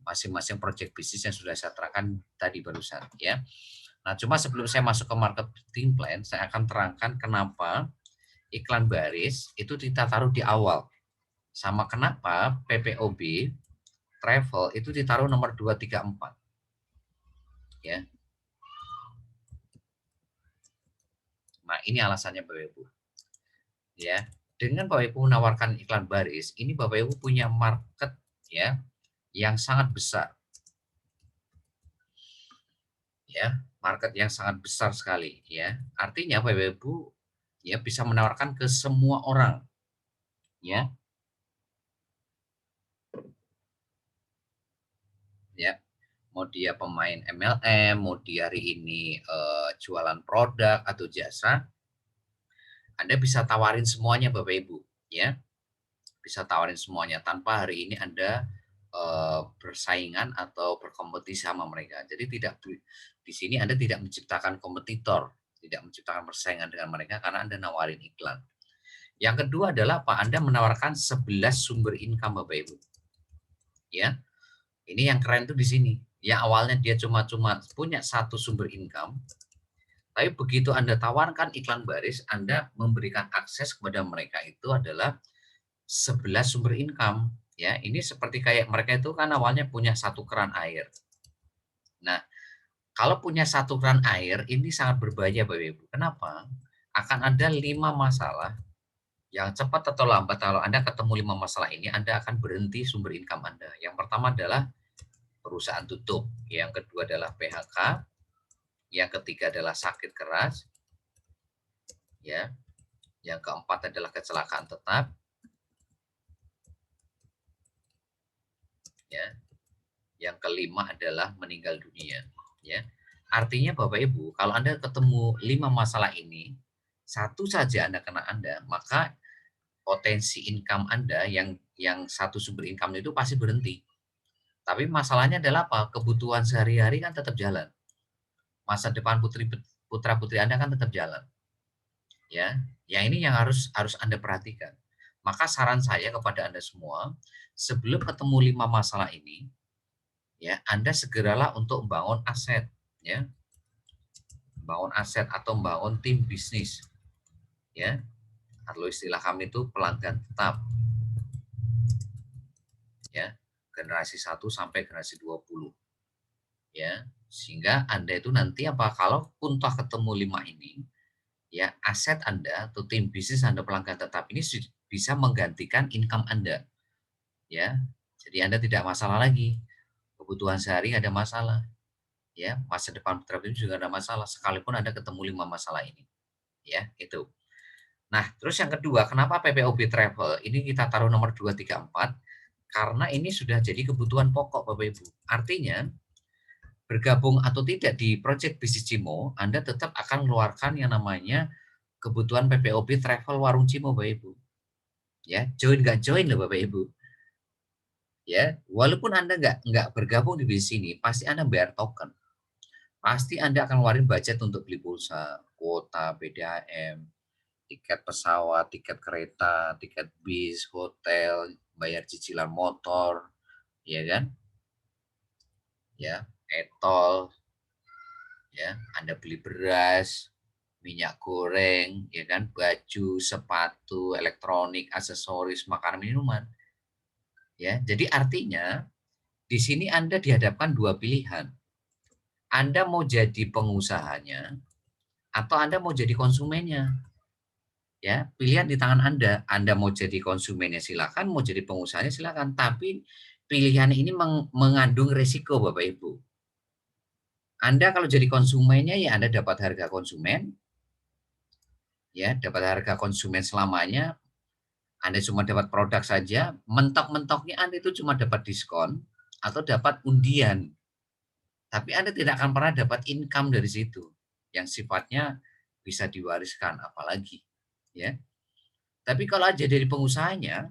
masing-masing project bisnis yang sudah saya terangkan tadi barusan, ya. Nah, cuma sebelum saya masuk ke marketing plan, saya akan terangkan kenapa iklan baris itu kita taruh di awal. Sama kenapa PPOB travel itu ditaruh nomor 2, 3, 4. Ya. Nah, ini alasannya Bapak Ibu. Ya. Dengan Bapak Ibu menawarkan iklan baris, ini Bapak Ibu punya market, ya, yang sangat besar. Ya, market yang sangat besar sekali, ya. Artinya Bapak Ibu ya bisa menawarkan ke semua orang, ya. Ya, mau dia pemain MLM, mau dia hari ini jualan produk atau jasa, Anda bisa tawarin semuanya Bapak Ibu, ya. Bisa tawarin semuanya tanpa hari ini Anda bersaingan atau berkompetisi sama mereka. Jadi tidak di sini Anda tidak menciptakan kompetitor, tidak menciptakan persaingan dengan mereka karena Anda nawarin iklan. Yang kedua adalah apa? Anda menawarkan 11 sumber income Bapak Ibu. Ya. Ini yang keren tuh di sini. Ya awalnya dia cuma punya satu sumber income, tapi begitu Anda tawarkan iklan baris, Anda memberikan akses kepada mereka itu adalah 11 sumber income. Ya, ini seperti kayak mereka itu kan awalnya punya satu keran air. Nah, kalau punya satu keran air ini sangat berbahaya Bapak Ibu. Kenapa? Akan ada 5 masalah yang cepat atau lambat kalau Anda ketemu 5 masalah ini, Anda akan berhenti sumber income Anda. Yang pertama adalah perusahaan tutup, yang kedua adalah PHK, yang ketiga adalah sakit keras, ya, yang keempat adalah kecelakaan tetap, ya, yang kelima adalah meninggal dunia, ya. Artinya Bapak Ibu, kalau Anda ketemu 5 masalah ini, satu saja Anda kena Anda, maka potensi income Anda yang satu sumber income itu pasti berhenti. Tapi masalahnya adalah apa? Kebutuhan sehari-hari kan tetap jalan. Masa depan putra-putri Anda kan tetap jalan. Ya, ini yang harus Anda perhatikan. Maka saran saya kepada Anda semua, sebelum ketemu 5 masalah ini, ya, Anda segeralah untuk membangun aset, ya. Membangun aset atau membangun tim bisnis. Ya. Atau istilah kami itu pelanggan tetap. Ya, generasi 1 sampai generasi 20. Ya, sehingga Anda itu nanti apa kalau pun toh ketemu 5 ini, ya aset Anda atau tim bisnis Anda pelanggan tetap ini bisa menggantikan income Anda. Ya. Jadi Anda tidak masalah lagi. Kebutuhan sehari ada masalah. Ya, masa depan putra putri juga ada masalah sekalipun Anda ketemu 5 masalah ini. Ya, itu. Nah, terus yang kedua, kenapa PPOB Travel ini kita taruh nomor 2, 3, 4? Karena ini sudah jadi kebutuhan pokok Bapak Ibu. Artinya bergabung atau tidak di Project Bisnis Cimo, Anda tetap akan mengeluarkan yang namanya kebutuhan PPOB Travel Warung Cimo Bapak Ibu. Ya, join nggak join loh Bapak Ibu. Ya, walaupun Anda nggak bergabung di bisnis ini, pasti Anda bayar token. Pasti Anda akan ngeluarin budget untuk beli pulsa, kuota, PDAM, tiket pesawat, tiket kereta, tiket bis, hotel, bayar cicilan motor, ya kan? Ya, e-tol, ya, Anda beli beras, minyak goreng, ya kan, baju, sepatu, elektronik, aksesoris, makanan, minuman. Ya, jadi artinya di sini Anda dihadapkan dua pilihan. Anda mau jadi pengusahanya atau Anda mau jadi konsumennya. Ya, pilihan di tangan Anda. Anda mau jadi konsumennya silakan, mau jadi pengusahanya silakan. Tapi pilihan ini mengandung risiko, Bapak Ibu. Anda kalau jadi konsumennya ya Anda dapat harga konsumen, ya dapat harga konsumen selamanya. Anda cuma dapat produk saja, mentok-mentoknya Anda itu cuma dapat diskon atau dapat undian. Tapi Anda tidak akan pernah dapat income dari situ yang sifatnya bisa diwariskan apalagi, ya. Tapi kalau aja dari pengusahanya,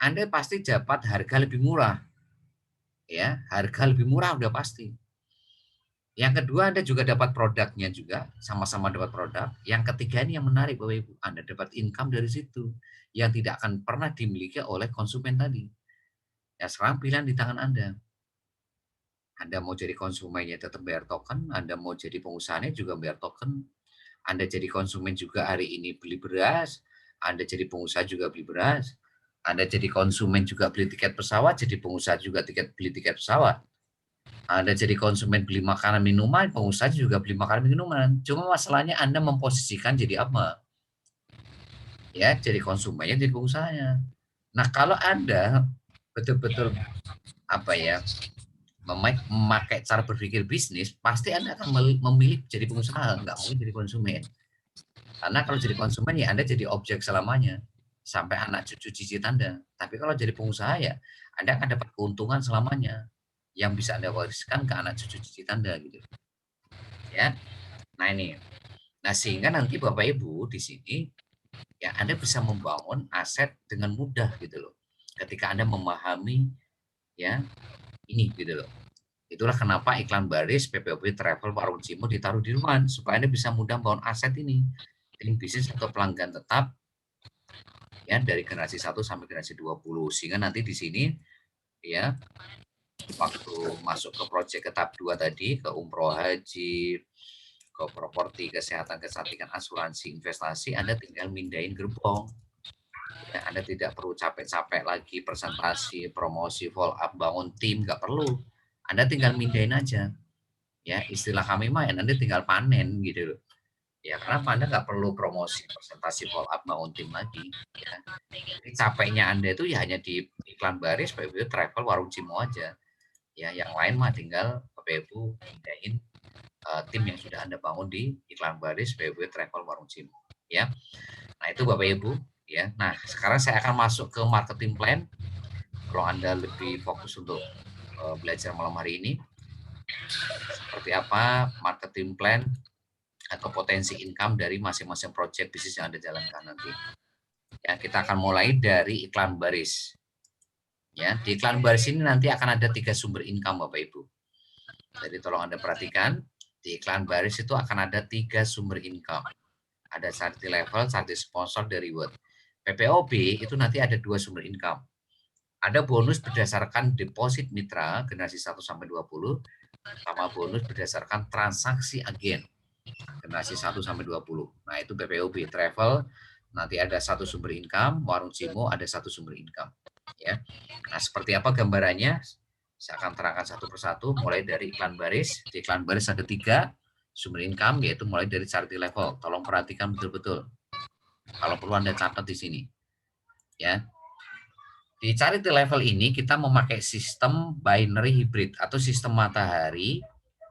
Anda pasti dapat harga lebih murah. Ya, harga lebih murah udah pasti. Yang kedua Anda juga dapat produknya juga, sama-sama dapat produk. Yang ketiga ini yang menarik Bapak Ibu, Anda dapat income dari situ yang tidak akan pernah dimiliki oleh konsumen tadi. Ya sekarang pilihan di tangan Anda. Anda mau jadi konsumennya tetap bayar token, Anda mau jadi pengusahanya juga bayar token. Anda jadi konsumen juga hari ini beli beras, Anda jadi pengusaha juga beli beras. Anda jadi konsumen juga beli tiket pesawat, jadi pengusaha juga beli tiket pesawat. Anda jadi konsumen beli makanan minuman, pengusaha juga beli makanan minuman. Cuma masalahnya Anda memposisikan jadi apa? Ya, jadi konsumennya, jadi pengusahanya. Nah, kalau Anda betul-betul apa ya, memakai cara berpikir bisnis, pasti Anda akan memilih jadi pengusaha, nggak mungkin jadi konsumen. Karena kalau jadi konsumen ya Anda jadi objek selamanya sampai anak cucu cicit Anda. Tapi kalau jadi pengusaha ya Anda akan dapat keuntungan selamanya yang bisa Anda wariskan ke anak cucu cicit Anda gitu. Ya. Nah ini. Nah sehingga nanti Bapak Ibu di sini ya Anda bisa membangun aset dengan mudah gitu loh. Ketika Anda memahami ya ini gitu loh. Itulah kenapa iklan baris PPOB Travel Warung Cimo ditaruh di rumah supaya Anda bisa mudah membangun aset ini. Tim bisnis atau pelanggan tetap ya dari generasi 1 sampai generasi 20 sehingga nanti di sini ya waktu masuk ke proyek ke tahap 2 tadi ke umroh haji ke properti kesehatan kecantikan asuransi investasi Anda tinggal mindahin gerbong ya, Anda tidak perlu capek-capek lagi presentasi promosi follow up bangun tim nggak perlu Anda tinggal mindahin aja ya istilah kami mah Anda tinggal panen gitu loh. Ya kenapa Anda nggak perlu promosi presentasi follow up bangun tim lagi ya. Jadi capeknya Anda itu ya hanya di iklan baris PPU Travel Warung Cimo aja. Ya, yang lain mah tinggal PPU pindahin tim yang sudah Anda bangun di iklan baris PPU Travel Warung Cimo. Ya. Nah, itu Bapak Ibu, ya. Nah, sekarang saya akan masuk ke marketing plan. Kalau Anda lebih fokus untuk belajar malam hari ini seperti apa marketing plan atau potensi income dari masing-masing project bisnis yang Anda jalankan nanti. Ya, kita akan mulai dari iklan baris. Ya, di iklan baris ini nanti akan ada 3 sumber income Bapak Ibu. Jadi tolong Anda perhatikan, di iklan baris itu akan ada 3 sumber income. Ada charity level, charity sponsor, dan reward. PPOB itu nanti ada 2 sumber income. Ada bonus berdasarkan deposit mitra generasi 1 sampai 20 sama bonus berdasarkan transaksi agen generasi 1 sampai 20. Nah, itu PPOB travel nanti ada 1 sumber income, Warung Cimo ada 1 sumber income. Ya. Nah, seperti apa gambarannya? Saya akan terangkan satu persatu, mulai dari iklan baris. Di iklan baris ada 3 sumber income, yaitu mulai dari charity level. Tolong perhatikan betul-betul. Kalau perlu Anda catat di sini. Ya. Di charity level ini kita memakai sistem binary hybrid atau sistem matahari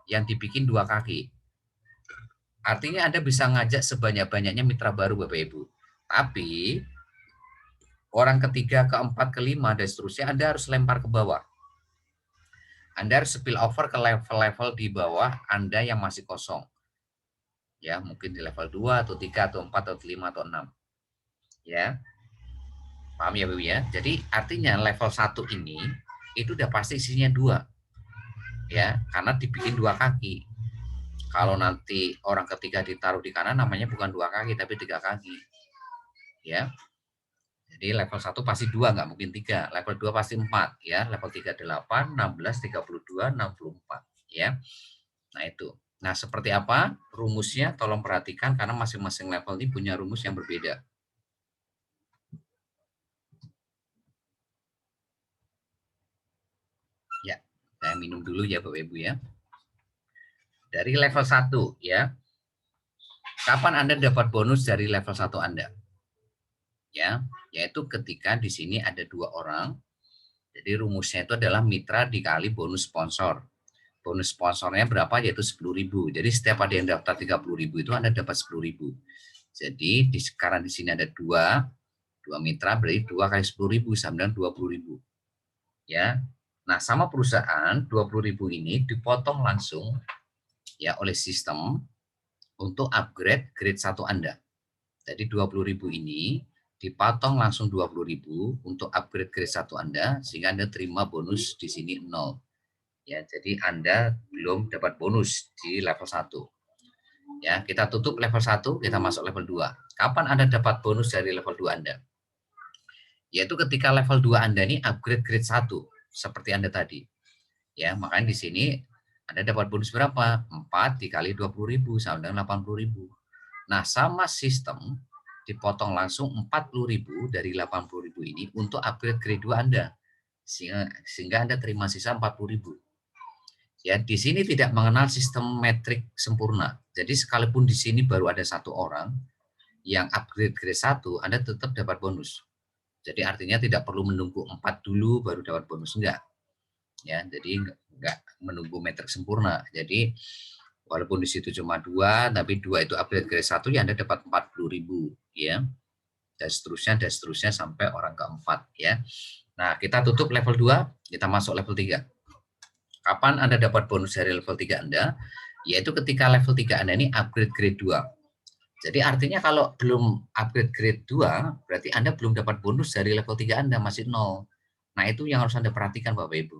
yang dibikin 2 kaki. Artinya Anda bisa ngajak sebanyak-banyaknya mitra baru Bapak Ibu. Tapi orang ketiga, keempat, kelima, dan seterusnya Anda harus lempar ke bawah. Anda harus spill over ke level-level di bawah Anda yang masih kosong. Ya, mungkin di level 2 atau 3 atau 4 atau 5 atau 6. Ya. Paham ya, Bu ya? Jadi artinya level 1 ini itu udah pasti isinya 2. Ya, karena dibikin 2 kaki. Kalau nanti orang ketiga ditaruh di kanan namanya bukan 2 kaki tapi 3 kaki. ya. Jadi level 1 pasti 2, nggak mungkin 3. Level 2 pasti 4, ya. Level 3 8, 16, 32, 64, ya. Nah, itu. Nah, seperti apa rumusnya? Tolong perhatikan karena masing-masing level ini punya rumus yang berbeda. Ya, saya minum dulu ya Bapak Ibu ya. Dari level 1 ya. Kapan Anda dapat bonus dari level 1 Anda? Ya, yaitu ketika di sini ada 2 orang. Jadi rumusnya itu adalah mitra dikali bonus sponsor. Bonus sponsornya berapa? Yaitu 10.000. Jadi setiap ada yang daftar 30.000 itu Anda dapat 10.000. Jadi sekarang di sini ada dua mitra, berarti 2 kali 10.000 sama dengan 20.000. Ya. Nah, sama perusahaan 20.000 ini dipotong langsung ya oleh sistem untuk upgrade grade 1 Anda. Jadi 20.000 ini dipotong langsung 20.000 untuk upgrade grade 1 Anda sehingga Anda terima bonus di sini 0. Ya, jadi Anda belum dapat bonus di level 1. Ya, kita tutup level 1, kita masuk level 2. Kapan Anda dapat bonus dari level 2 Anda? Yaitu ketika level 2 Anda ini upgrade grade 1 seperti Anda tadi. Ya, makanya di sini Anda dapat bonus berapa? 4 dikali 20.000 sama dengan 80.000. Nah, sama sistem dipotong langsung 40.000 dari 80.000 ini untuk upgrade grade 2 Anda. Sehingga Anda terima sisa 40.000. Ya, di sini tidak mengenal sistem metrik sempurna. Jadi sekalipun di sini baru ada 1 orang yang upgrade grade 1, Anda tetap dapat bonus. Jadi artinya tidak perlu menunggu 4 dulu baru dapat bonus, enggak. Ya, jadi enggak menunggu metrik sempurna. Jadi walaupun di situ cuma 2, tapi 2 itu upgrade grade 1 ya Anda dapat 40.000 ya. Dan seterusnya sampai orang keempat ya. Nah, kita tutup level 2, kita masuk level 3. Kapan Anda dapat bonus dari level 3 Anda? Yaitu ketika level 3 Anda ini upgrade grade 2. Jadi artinya kalau belum upgrade grade 2, berarti Anda belum dapat bonus dari level 3 Anda, masih 0. Nah, itu yang harus Anda perhatikan Bapak Ibu.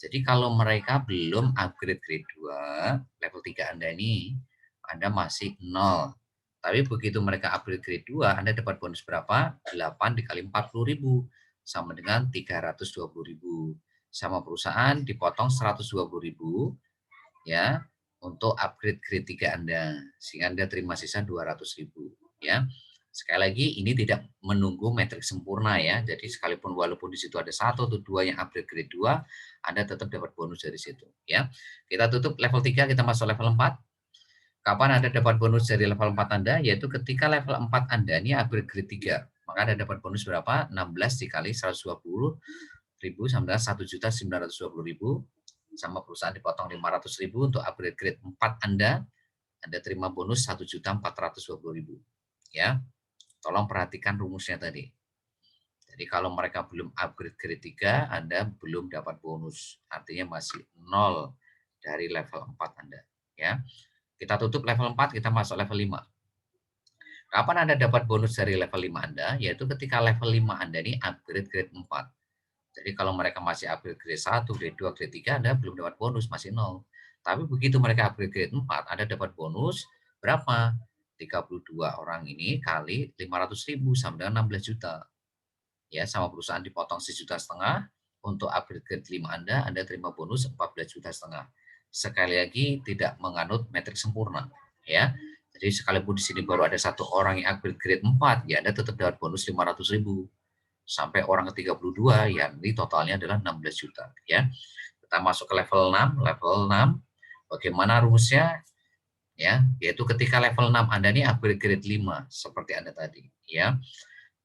Jadi kalau mereka belum upgrade grade 2, level 3 Anda ini, Anda masih 0. Tapi begitu mereka upgrade grade 2, Anda dapat bonus berapa? 8 dikali 40.000, sama dengan 320.000. Sama perusahaan dipotong 120.000 ya untuk upgrade grade 3 Anda, sehingga Anda terima sisa 200.000 ya. Sekali lagi ini tidak menunggu metrik sempurna ya. Jadi sekalipun walaupun di situ ada 1 atau 2 yang upgrade grade 2, Anda tetap dapat bonus dari situ ya. Kita tutup level 3, kita masuk level 4. Kapan Anda dapat bonus dari level 4 Anda? Yaitu ketika level 4 Anda ini upgrade grade 3. Maka Anda dapat bonus berapa? 16 dikali 120.000 sama dengan 1.920.000, sama perusahaan dipotong 500.000 untuk upgrade grade 4 Anda terima bonus 1.420.000 ya. Tolong perhatikan rumusnya tadi. Jadi kalau mereka belum upgrade grade 3, Anda belum dapat bonus. Artinya masih 0 dari level 4 Anda ya. Kita tutup level 4, kita masuk level 5. Kapan Anda dapat bonus dari level 5 Anda? Yaitu ketika level 5 Anda ini upgrade grade 4. Jadi kalau mereka masih upgrade grade 1, grade 2, grade 3, Anda belum dapat bonus, masih 0. Tapi begitu mereka upgrade grade 4, Anda dapat bonus berapa? 32 orang ini kali 500.000 sama dengan 16 juta. Ya, sama perusahaan dipotong 1,5 juta untuk upgrade grade 5 Anda terima bonus 14,5 juta. Sekali lagi tidak menganut metrik sempurna, ya. Jadi sekalipun di sini baru ada 1 orang yang upgrade grade 4, ya Anda tetap dapat bonus 500.000. Sampai orang ke-32, ya ini totalnya adalah 16 juta, ya. Kita masuk ke level 6, bagaimana rumusnya? Ya, yaitu ketika level 6 Anda ini upgrade grade 5 seperti Anda tadi, ya.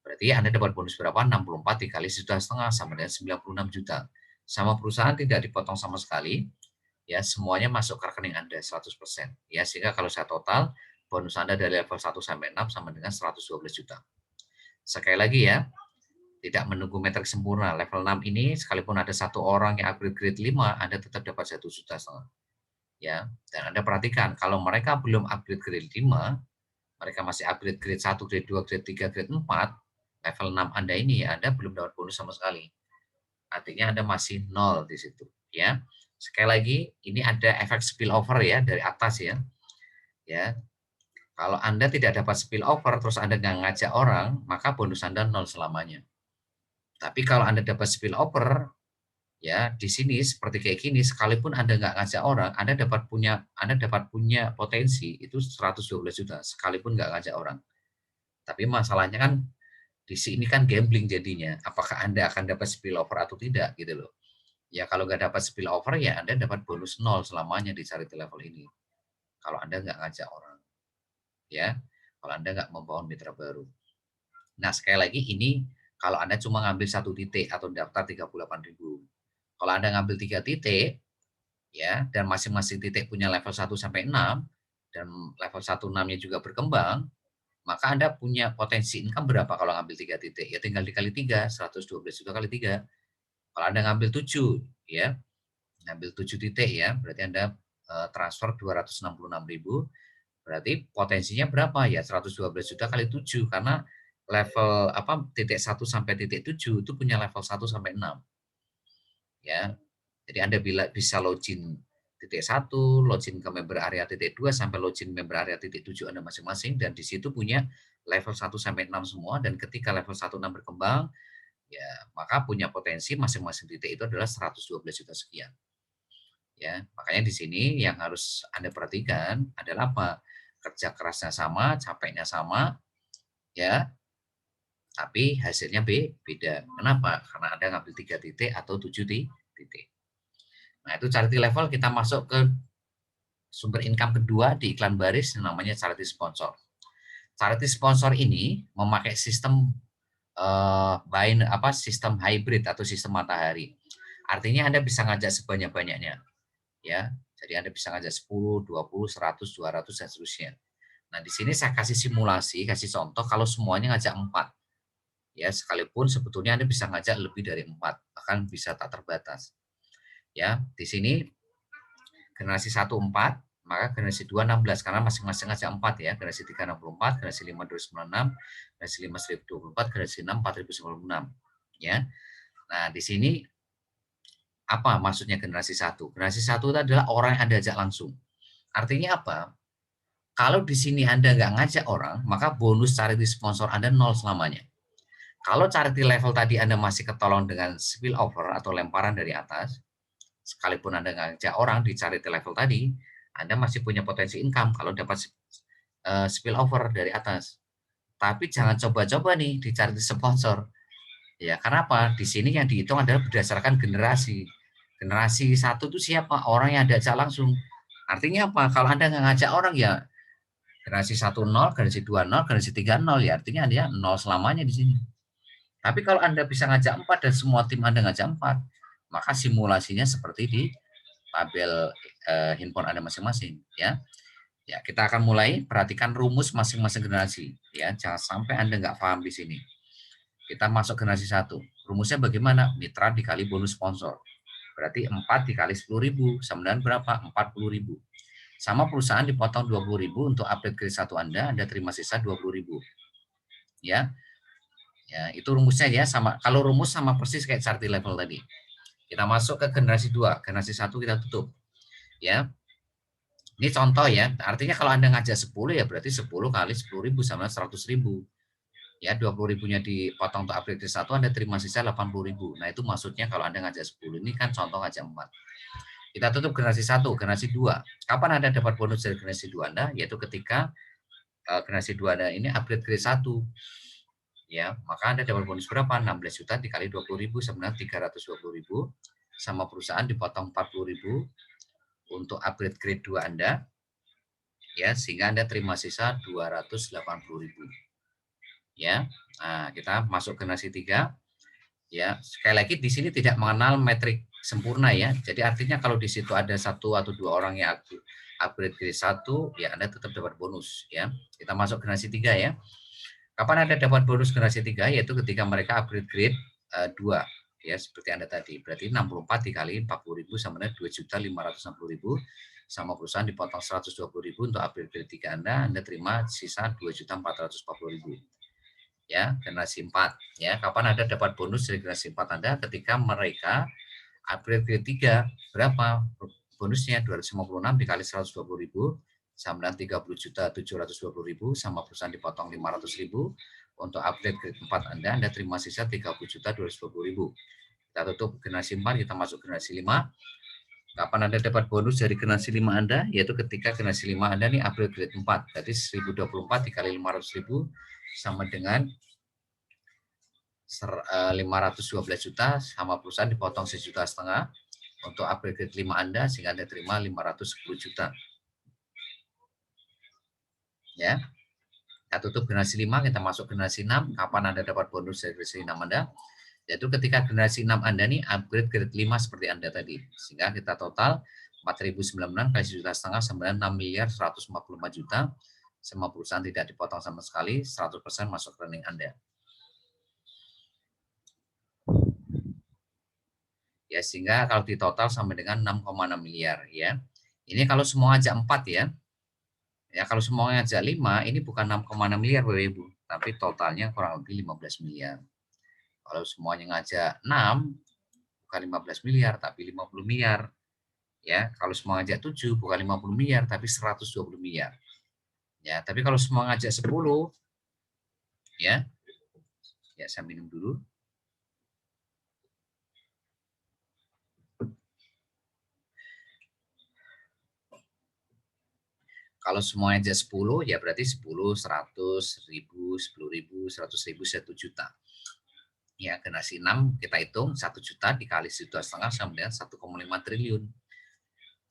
Berarti Anda dapat bonus berapa? 64 dikali 1,5 juta sama dengan 96 juta. Sama perusahaan tidak dipotong sama sekali, ya semuanya masuk ke rekening Anda 100%. Ya, sehingga kalau saya total, bonus Anda dari level 1 sampai 6 sama dengan 112 juta. Sekali lagi ya, tidak menunggu metrik sempurna. Level 6 ini sekalipun ada 1 orang yang upgrade grade 5, Anda tetap dapat 1,5 juta. Ya, dan Anda perhatikan kalau mereka belum upgrade grade 5, mereka masih upgrade grade 1, grade 2, grade 3, grade 4, level 6 Anda ini Anda belum dapat bonus sama sekali. Artinya Anda masih 0 di situ, ya. Sekali lagi, ini ada efek spillover ya dari atas ya. Ya. Kalau Anda tidak dapat spillover, terus Anda nggak ngajak orang, maka bonus Anda 0 selamanya. Tapi kalau Anda dapat spillover, ya di sini seperti kayak gini, sekalipun Anda nggak ngajak orang, Anda dapat punya potensi itu 112 juta, sekalipun nggak ngajak orang. Tapi masalahnya kan di sini kan gambling jadinya, apakah Anda akan dapat spillover atau tidak gitu loh. Ya kalau nggak dapat spillover ya Anda dapat bonus 0 selamanya di charity level ini. Kalau Anda nggak ngajak orang, ya. Kalau Anda nggak membangun mitra baru. Nah sekali lagi ini kalau Anda cuma ngambil 1 titik atau daftar 38.000. Kalau Anda ngambil 3 titik, ya, dan masing-masing titik punya level 1 sampai 6 dan level 1-6-nya juga berkembang, maka Anda punya potensi income berapa kalau ngambil 3 titik? Ya tinggal dikali 3, 112 juta kali 3. Kalau Anda ngambil 7, ya, ngambil 7 titik ya, berarti Anda transfer 266.000, berarti potensinya berapa? Ya 112 juta kali 7 karena level titik 1 sampai titik 7 itu punya level 1 sampai 6. Ya. Jadi Anda bisa login titik 1, login ke member area titik 2 sampai login member area titik 7 Anda masing-masing dan di situ punya level 1 sampai 6 semua dan ketika level 1 6 berkembang ya maka punya potensi masing-masing titik itu adalah 112 juta sekian. Ya, makanya di sini yang harus Anda perhatikan adalah apa? Kerja kerasnya sama, capeknya sama, ya, tapi hasilnya beda. Kenapa? Karena Anda ngambil 3 titik atau 7 titik. Nah, itu charity level kita masuk ke sumber income kedua di iklan baris yang namanya charity sponsor. Charity sponsor ini memakai sistem sistem hybrid atau sistem matahari. Artinya Anda bisa ngajak sebanyak-banyaknya, ya. Jadi Anda bisa ngajak 10, 20, 100, 200 dan seterusnya. Nah, di sini saya kasih simulasi, kasih contoh kalau semuanya ngajak 4. Ya, sekalipun sebetulnya Anda bisa ngajak lebih dari 4, bahkan bisa tak terbatas. Ya, di sini generasi 1 4, maka generasi 2 16 karena masing-masing ngajak 4 ya. Generasi 3 64, generasi 5 296, generasi 5 1024, generasi 6 4096 ya. Nah, di sini apa maksudnya generasi 1? Generasi 1 itu adalah orang yang Anda ajak langsung. Artinya apa? Kalau di sini Anda nggak ngajak orang, maka bonus charity sponsor Anda 0 selamanya. Kalau charity level tadi Anda masih ketolong dengan spillover atau lemparan dari atas, sekalipun Anda nggak ngajak orang di charity level tadi, Anda masih punya potensi income kalau dapat spillover dari atas. Tapi jangan coba-coba nih di charity sponsor. Ya, karena apa? Di sini yang dihitung adalah berdasarkan generasi. Generasi 1 itu siapa? Orang yang Anda ajak langsung. Artinya apa? Kalau Anda nggak ngajak orang ya generasi 1 0, generasi 2 0, generasi 3 0 ya artinya dia 0 selamanya di sini. Tapi kalau Anda bisa ngajak 4 dan semua tim Anda ngajak 4, maka simulasinya seperti di tabel handphone Anda masing-masing ya. Ya, kita akan mulai perhatikan rumus masing-masing generasi ya. Jangan sampai Anda nggak paham di sini. Kita masuk generasi 1. Rumusnya bagaimana? Mitra dikali bonus sponsor. Berarti 4 dikali 10.000 sama dengan berapa? 40.000. Sama perusahaan dipotong 20.000 untuk update grade 1 Anda terima sisa 20.000. Ya. Ya, itu rumusnya ya sama. Kalau rumus sama persis kayak charity level tadi. Kita masuk ke generasi 2. Generasi 1 kita tutup. Ya. Ini contoh ya. Artinya kalau Anda ngajak 10 ya berarti 10 kali 10.000 sama 100.000. Ya, 20.000-nya dipotong untuk upgrade 1, Anda terima sisa 80.000. Nah, itu maksudnya kalau Anda ngajak 10. Ini kan contoh ngajak 4. Kita tutup generasi 1, generasi 2. Kapan Anda dapat bonus dari generasi 2 Anda? Yaitu ketika generasi 2 Anda ini upgrade grade 1. Ya, maka Anda dapat bonus berapa? 16 juta dikali 20.000 sama 320.000 sama perusahaan dipotong 40.000 untuk upgrade grade 2 Anda. Ya, sehingga Anda terima sisa 280.000. Ya. Nah, kita masuk generasi 3. Ya, sekali lagi di sini tidak mengenal metrik sempurna ya. Jadi artinya kalau di situ ada 1 atau 2 orang yang upgrade grade 1, ya Anda tetap dapat bonus ya. Kita masuk generasi 3 ya. Kapan Anda dapat bonus generasi 3? Yaitu ketika mereka upgrade grade 2 ya, seperti Anda tadi. Berarti 64 dikali 40.000 sama dengan 2.560.000 sama perusahaan dipotong 120.000 untuk upgrade grade 3 Anda terima sisa 2.440.000. Ya, generasi 4 ya. Kapan Anda dapat bonus dari generasi 4 Anda? Ketika mereka upgrade grade 3. Berapa bonusnya? 256 dikali 120.000 sama dengan 30.720.000 sama perusahaan dipotong 500.000. Untuk upgrade grade 4 Anda terima sisa 30.220.000. Kita tutup generasi 4, kita masuk generasi 5. Kapan Anda dapat bonus dari generasi 5 Anda? Yaitu ketika generasi 5 Anda ini upgrade grade 4. Jadi 1024 dikali 500.000 sama dengan 512 juta, sama perusahaan dipotong 1,5 juta. Untuk upgrade grade 5 Anda sehingga Anda terima 510 juta. Ya. Kita tutup generasi 5, kita masuk generasi 6. Kapan Anda dapat bonus dari generasi 6 Anda? Yaitu ketika generasi 6 Anda nih upgrade grade 5 seperti Anda tadi. Sehingga kita total 4.096 kali 1,5 juta sama 6.145 juta. Semua perusahaan tidak dipotong sama sekali, 100% masuk rekening Anda. Ya, sehingga kalau di total sama dengan 6,6 miliar ya. Ini kalau semua ngajak 4 ya. Ya, kalau semua ngajak 5 ini bukan 6,6 miliar Bapak Ibu, tapi totalnya kurang lebih 15 miliar. Kalau semuanya ngajak 6 bukan 15 miliar tapi 50 miliar. Ya, kalau semua ngajak 7 bukan 50 miliar tapi 120 miliar. Ya, tapi kalau semua ngajak 10 ya. Ya, saya minum dulu. Kalau semuanya aja 10, ya berarti 10, 100, 1000, 10.000, 100.000, 1 juta. Ya, generasi 6 kita hitung 1 juta dikali 1,5 juta sama dengan 1,5 triliun.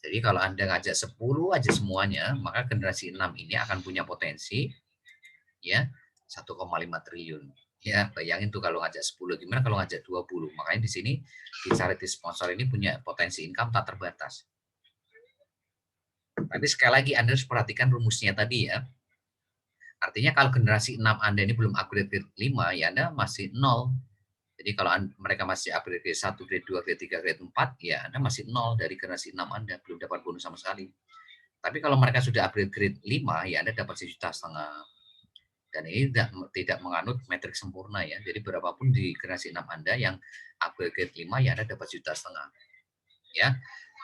Jadi kalau Anda ngajak 10 aja semuanya, maka generasi 6 ini akan punya potensi ya 1,5 triliun. Ya, bayangin tuh kalau ngajak 10, gimana kalau ngajak 20. Makanya di sini di charity sponsor ini punya potensi income tak terbatas. Tapi sekali lagi Anda harus perhatikan rumusnya tadi ya. Artinya kalau generasi 6 Anda ini belum upgrade grade 5, ya Anda masih 0. Jadi kalau mereka masih upgrade grade 1, grade 2, grade 3, grade 4, ya Anda masih 0 dari generasi 6 Anda, belum dapat bonus sama sekali. Tapi kalau mereka sudah upgrade grade 5, ya Anda dapat 1,5 juta. Dan ini tidak menganut metrik sempurna ya. Jadi berapapun di generasi 6 Anda yang upgrade grade 5, ya Anda dapat 1,5 juta. Ya.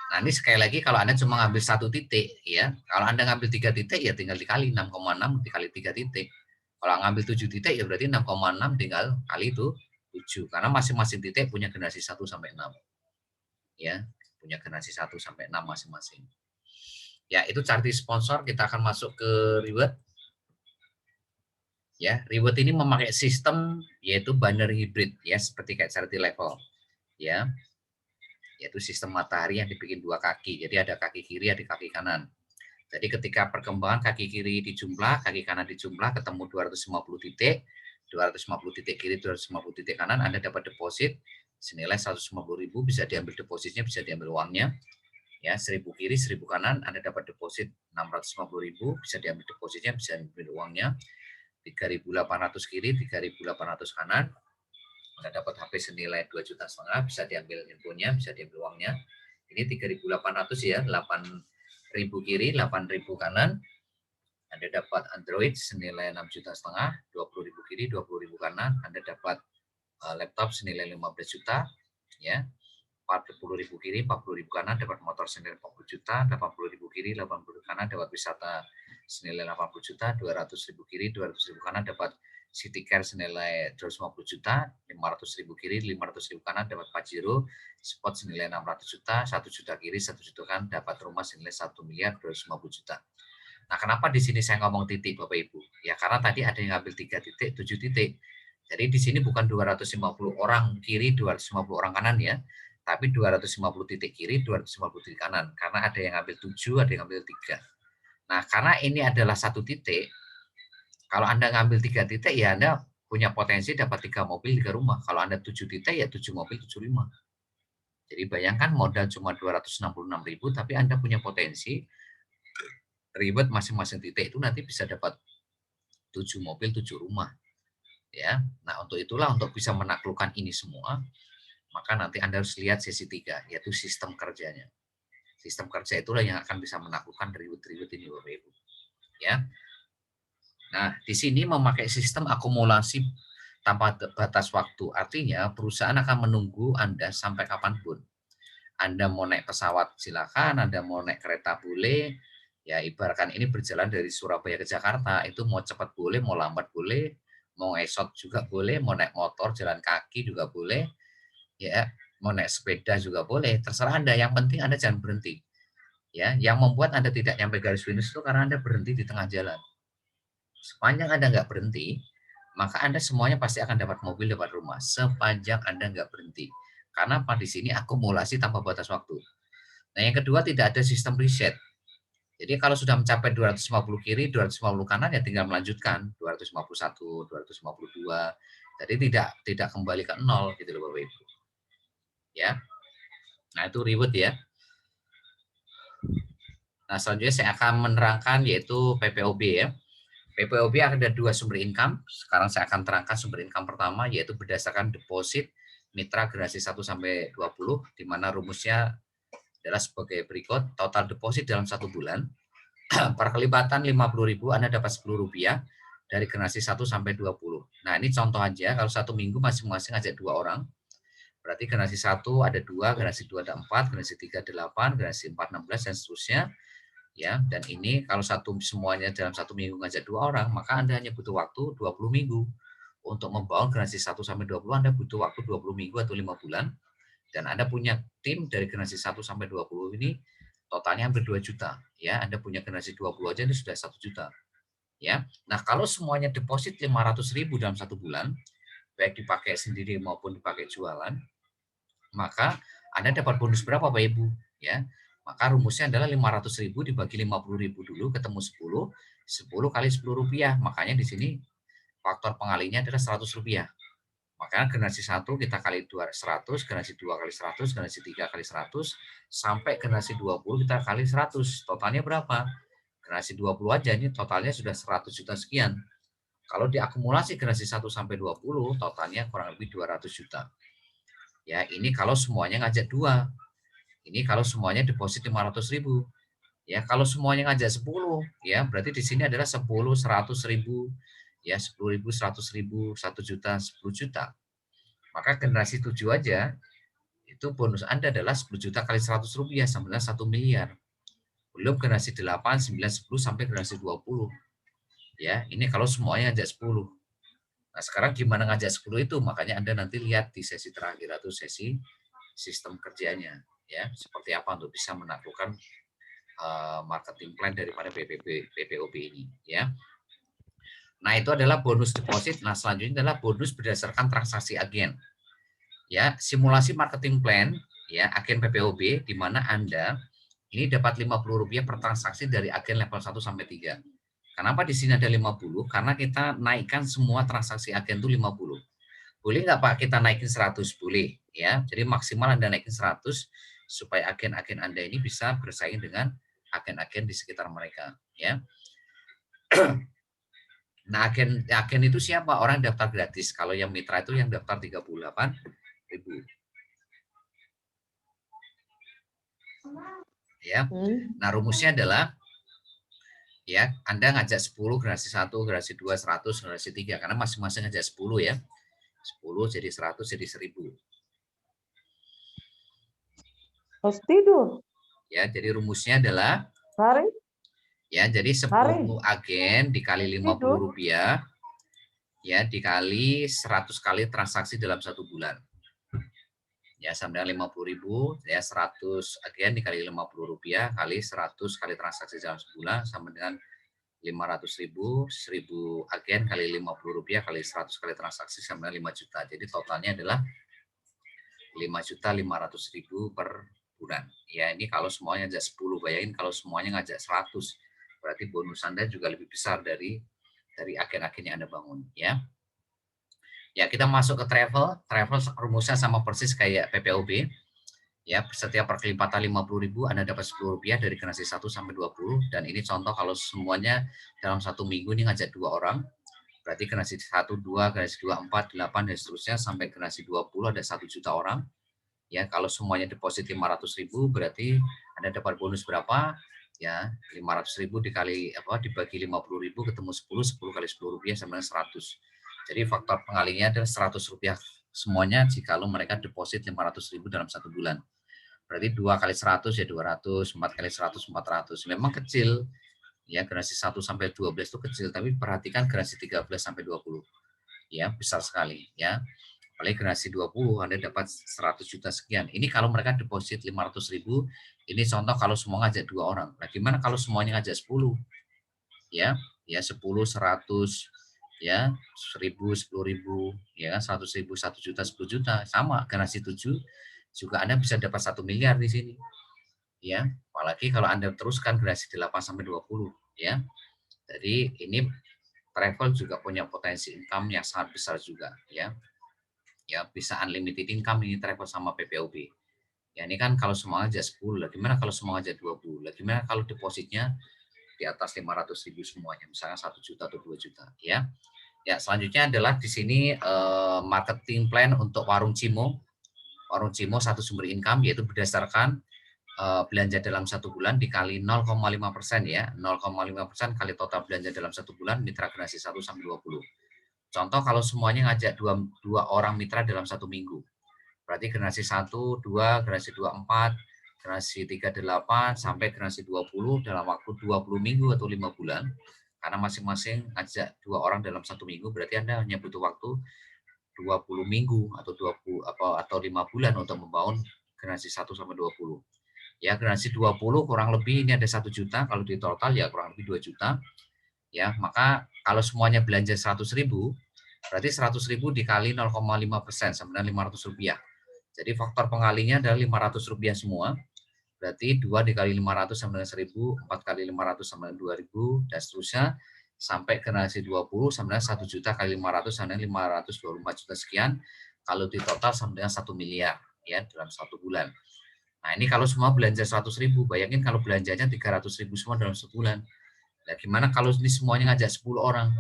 Nah, ini sekali lagi kalau Anda cuma ngambil 1 titik ya. Kalau Anda ngambil 3 titik ya tinggal dikali 6,6 dikali 3 titik. Kalau ngambil 7 titik ya berarti 6,6 tinggal kali itu 7 karena masing-masing titik punya generasi 1 sampai 6. Ya, punya generasi 1 sampai 6 masing-masing. Ya, itu charity sponsor. Kita akan masuk ke reward. Ya, reward ini memakai sistem yaitu binary hybrid ya, seperti kayak charity level. Ya, yaitu sistem matahari yang dibikin 2 kaki. Jadi ada kaki kiri, ada kaki kanan. Jadi ketika perkembangan kaki kiri dijumlah, kaki kanan dijumlah, ketemu 250 titik, 250 titik kiri, 250 titik kanan, Anda dapat deposit senilai 150.000, bisa diambil depositnya, bisa diambil uangnya. Ya, 1.000 kiri, 1.000 kanan, Anda dapat deposit 650.000, bisa diambil depositnya, bisa diambil uangnya. 3.800 kiri, 3.800 kanan, Anda dapat HP senilai 2,5 juta, bisa diambil infonya, bisa diambil uangnya. Ini 3.800 ya, 8.000 kiri, 8.000 kanan. Anda dapat Android senilai 6,5 juta, 20.000 kiri, 20.000 kanan. Anda dapat laptop senilai 15 juta, ya. 40.000 kiri, 40.000 kanan, dapat motor senilai 40 juta, 80.000 kiri, 80.000 kanan, dapat wisata senilai 80 juta, 200.000 kiri, 200.000 kanan, dapat City Care senilai 250 juta, 500.000 kiri, 500.000 kanan, dapat Pajero, spot senilai 600 juta, 1 juta kiri, 1 juta kanan, dapat rumah senilai 1 miliar 250 juta. Nah, kenapa di sini saya ngomong titik Bapak Ibu? Ya karena tadi ada yang ngambil 3 titik, 7 titik. Jadi di sini bukan 250 orang kiri, 250 orang kanan ya, tapi 250 titik kiri, 250 titik kanan. Karena ada yang ngambil 7, ada yang ngambil 3. Nah, karena ini adalah 1 titik, kalau Anda ngambil 3 titik, ya Anda punya potensi dapat 3 mobil, 3 rumah. Kalau Anda 7 titik, ya 7 mobil, 7 rumah. Jadi bayangkan modal cuma 266.000, tapi Anda punya potensi reward masing-masing titik itu nanti bisa dapat 7 mobil, 7 rumah. Ya. Nah, untuk itulah untuk bisa menaklukkan ini semua, maka nanti Anda harus lihat sesi 3, yaitu sistem kerjanya. Sistem kerja itulah yang akan bisa menaklukkan reward-reward ini Bapak Ibu. Ya. Nah, di sini memakai sistem akumulasi tanpa batas waktu. Artinya perusahaan akan menunggu Anda sampai kapanpun. Anda mau naik pesawat silakan, Anda mau naik kereta boleh, Ya, ibaratkan ini berjalan dari Surabaya ke Jakarta, itu mau cepat boleh, mau lambat boleh, mau ngesot juga boleh, mau naik motor, jalan kaki juga boleh, ya, mau naik sepeda juga boleh, terserah Anda, yang penting Anda jangan berhenti. Ya, yang membuat Anda tidak nyampe garis finish itu karena Anda berhenti di tengah jalan. Sepanjang Anda nggak berhenti, maka Anda semuanya pasti akan dapat mobil, dapat rumah, sepanjang Anda nggak berhenti. Karena apa, di sini akumulasi tanpa batas waktu. Nah, yang kedua, tidak ada sistem reset. Jadi kalau sudah mencapai 250 kiri, 250 kanan, ya tinggal melanjutkan 251, 252. Jadi tidak kembali ke nol gitu loh Bapak Ibu. Ya. Nah, itu ribet ya. Nah, selanjutnya saya akan menerangkan yaitu PPOB ya. PPOB ada dua sumber income. Sekarang saya akan terangkan sumber income pertama yaitu berdasarkan deposit mitra generasi 1 sampai 20, di mana rumusnya adalah sebagai berikut. Total deposit dalam 1 bulan perkelibatan 50.000 Anda dapat Rp10 dari generasi 1 sampai 20. Nah, ini contoh aja, kalau 1 minggu masing-masing ajak 2 orang. Berarti generasi 1 ada 2, generasi 2 ada 4, generasi 3 ada 8, generasi 4 16 dan seterusnya. Ya, dan ini kalau semuanya dalam 1 minggu ngajak 2 orang, maka Anda hanya butuh waktu 20 minggu. Untuk membangun generasi 1 sampai 20 Anda butuh waktu 20 minggu atau 5 bulan. Dan Anda punya tim dari generasi 1 sampai 20 ini totalnya hampir 2 juta. Ya, Anda punya generasi 20 aja ini sudah 1 juta. Ya. Nah, kalau semuanya deposit 500.000 dalam 1 bulan, baik dipakai sendiri maupun dipakai jualan, maka Anda dapat bonus berapa Bapak Ibu? Ya. Maka rumusnya adalah 500.000 dibagi 50.000 dulu ketemu 10, 10 kali Rp10. Makanya di sini faktor pengalinya adalah Rp100. Makanya generasi 1 kita kali 100, generasi 2 kali 100, generasi 3 kali 100, sampai generasi 20 kita kali 100. Totalnya berapa? Generasi 20 aja ini totalnya sudah 100 juta sekian. Kalau diakumulasi generasi 1 sampai 20, totalnya kurang lebih 200 juta. Ya, ini kalau semuanya ngajak 2. Ini kalau semuanya deposit 500.000. Ya, kalau semuanya ngajak 10, ya berarti di sini adalah 10, 100.000, ya 10.000, 100.000, 1 juta, 10 juta. Maka generasi 7 aja, itu bonus Anda adalah 10 juta kali Rp100 sama dengan 1 miliar. Belum generasi 8, 9, 10 sampai generasi 20. Ya, ini kalau semuanya ngajak 10. Nah, sekarang gimana ngajak 10 itu? Makanya Anda nanti lihat di sesi terakhir atau sesi sistem kerjanya, ya, seperti apa untuk bisa menaklukkan marketing plan daripada PPOB ini, ya. Nah, itu adalah bonus deposit. Nah, selanjutnya adalah bonus berdasarkan transaksi agen. Ya, simulasi marketing plan, ya, agen PPOB di mana Anda ini dapat Rp50 per transaksi dari agen level 1 sampai 3. Kenapa di sini ada 50? Karena kita naikkan semua transaksi agen itu 50. Boleh nggak Pak kita naikin 100? Boleh, ya. Jadi maksimal Anda naikin 100 supaya agen-agen Anda ini bisa bersaing dengan agen-agen di sekitar mereka, ya. Nah, agen itu siapa? Orang daftar gratis. Kalau yang mitra itu yang daftar 38.000. Ya. Nah, rumusnya adalah ya, Anda ngajak 10, generasi 1, generasi 2, 100, generasi 3 karena masing-masing ngajak 10 ya. 10 jadi 100 jadi 1000. Harus tidur. Ya, jadi rumusnya adalah Hari? ya, jadi 10 agen dikali Rp50 ya dikali 100 kali transaksi dalam 1 bulan. Ya, sama dengan 50.000 ya 100 agen dikali Rp50 kali 100 kali transaksi dalam sebulan sama dengan 500.000, 1.000 agen kali Rp50 kali 100 kali transaksi sama dengan 5 juta. Jadi totalnya adalah 5.500.000 per bulan. Ya, ini kalau semuanya ngajak 10, bayangin kalau semuanya ngajak 100. Berarti bonus Anda juga lebih besar dari agen-agen yang Anda bangun, ya. Ya, kita masuk ke travel. Travel rumusnya sama persis kayak PPOB. Ya, setiap perkelipatan 50.000 Anda dapat Rp10 dari generasi 1 sampai 20, dan ini contoh kalau semuanya dalam 1 minggu ini ngajak 2 orang. Berarti generasi 1, 2, generasi 2, 4, 8 dan seterusnya sampai generasi 20 ada 1 juta orang. Ya, kalau semuanya deposit 500.000 berarti Anda dapat bonus berapa? Ya, 500.000 dibagi 50.000 ketemu 10 kali Rp10 sama dengan 100. Jadi faktor pengalinya adalah Rp100 semuanya jika mereka deposit 500.000 dalam 1 bulan. Berarti 2 kali 100 ya 200, 4 kali 100 400. Memang kecil, ya generasi 1 sampai 12 itu kecil, tapi perhatikan generasi 13 sampai 20. Ya, besar sekali ya. Apalagi generasi 20 Anda dapat 100 juta sekian. Ini kalau mereka deposit 500.000, ini contoh kalau semua ngajak 2 orang. Nah, gimana kalau semuanya ngajak 10? Ya, 10, 100, ya, 1000, 10.000, ya, 100.000, 1 juta, 10 juta. Sama, generasi 7 juga Anda bisa dapat 1 miliar di sini. Ya, apalagi kalau Anda teruskan generasi 8 sampai 20, ya. Jadi ini travel juga punya potensi income yang sangat besar juga, ya. Ya, bisa unlimited income ini travel sama PPOB. Ya, ini kan kalau semua aja 10, lah gimana kalau semua aja 20? Lah gimana kalau depositnya di atas 500.000 semuanya, misalnya 1 juta atau 2 juta, ya. Ya, selanjutnya adalah di sini marketing plan untuk warung Cimo. Warung Cimo satu sumber income, yaitu berdasarkan belanja dalam 1 bulan dikali 0,5% ya. 0,5% kali total belanja dalam 1 bulan mitra generasi 1 sampai 20. Contoh kalau semuanya ngajak dua orang mitra dalam 1 minggu. Berarti generasi 1, 2, generasi 2, 4, generasi 3, 8, sampai generasi 20 dalam waktu 20 minggu atau 5 bulan. Karena masing-masing ngajak 2 orang dalam 1 minggu, berarti Anda hanya butuh waktu 20 minggu atau 20 atau 5 bulan untuk membangun generasi 1 sampai 20. Ya, generasi 20 kurang lebih ini ada 1 juta, kalau di total ya kurang lebih 2 juta. Ya, maka kalau semuanya belanja 100.000, berarti 100.000 dikali 0,5% sama dengan Rp500. Jadi faktor pengalinya adalah Rp500 semua. Berarti 2 dikali 500 sama dengan 1.000, 4 kali 500 sama dengan 2.000, dan seterusnya sampai generasi 20 sama dengan 1 juta kali 500 sama dengan 524 juta sekian. Kalau di total sama dengan 1 miliar ya dalam 1 bulan. Nah, ini kalau semua belanja 100.000, bayangin kalau belanjanya 300.000 semua dalam sebulan. Nah, gimana kalau ini semuanya ngajak 10 orang?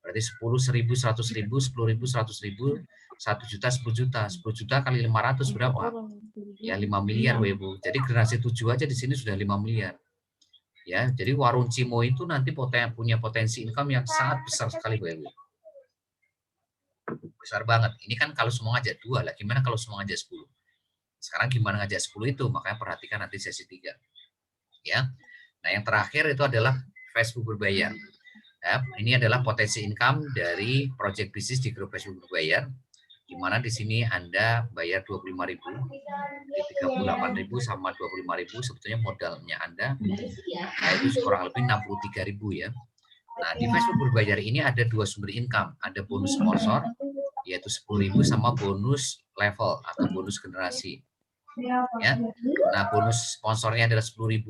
Berarti 10, 1.000, 100.000, 10.000, 100.000, 1 juta, 10 juta. 10 juta kali 500 berapa? Ya 5 miliar, Bu. Jadi generasi 7 aja di sini sudah 5 miliar. Ya, jadi warung Cimo itu nanti punya potensi income yang sangat besar sekali, Bu. Besar banget. Ini kan kalau semua ngajak 2 lah, gimana kalau semua ngajak 10? Sekarang gimana ngajak 10 itu? Makanya perhatikan nanti sesi 3. Ya. Nah, yang terakhir itu adalah Facebook berbayar. Ya, ini adalah potensi income dari project bisnis di grup Facebook berbayar, di mana di sini Anda bayar 25.000, jadi 38.000 sama 25.000 sebetulnya modalnya Anda, nah itu kurang lebih 63.000 ya. Nah, di Facebook berbayar ini ada 2 sumber income, ada bonus sponsor yaitu 10.000 sama bonus level atau bonus generasi. Ya. Nah, bonus sponsornya adalah 10.000.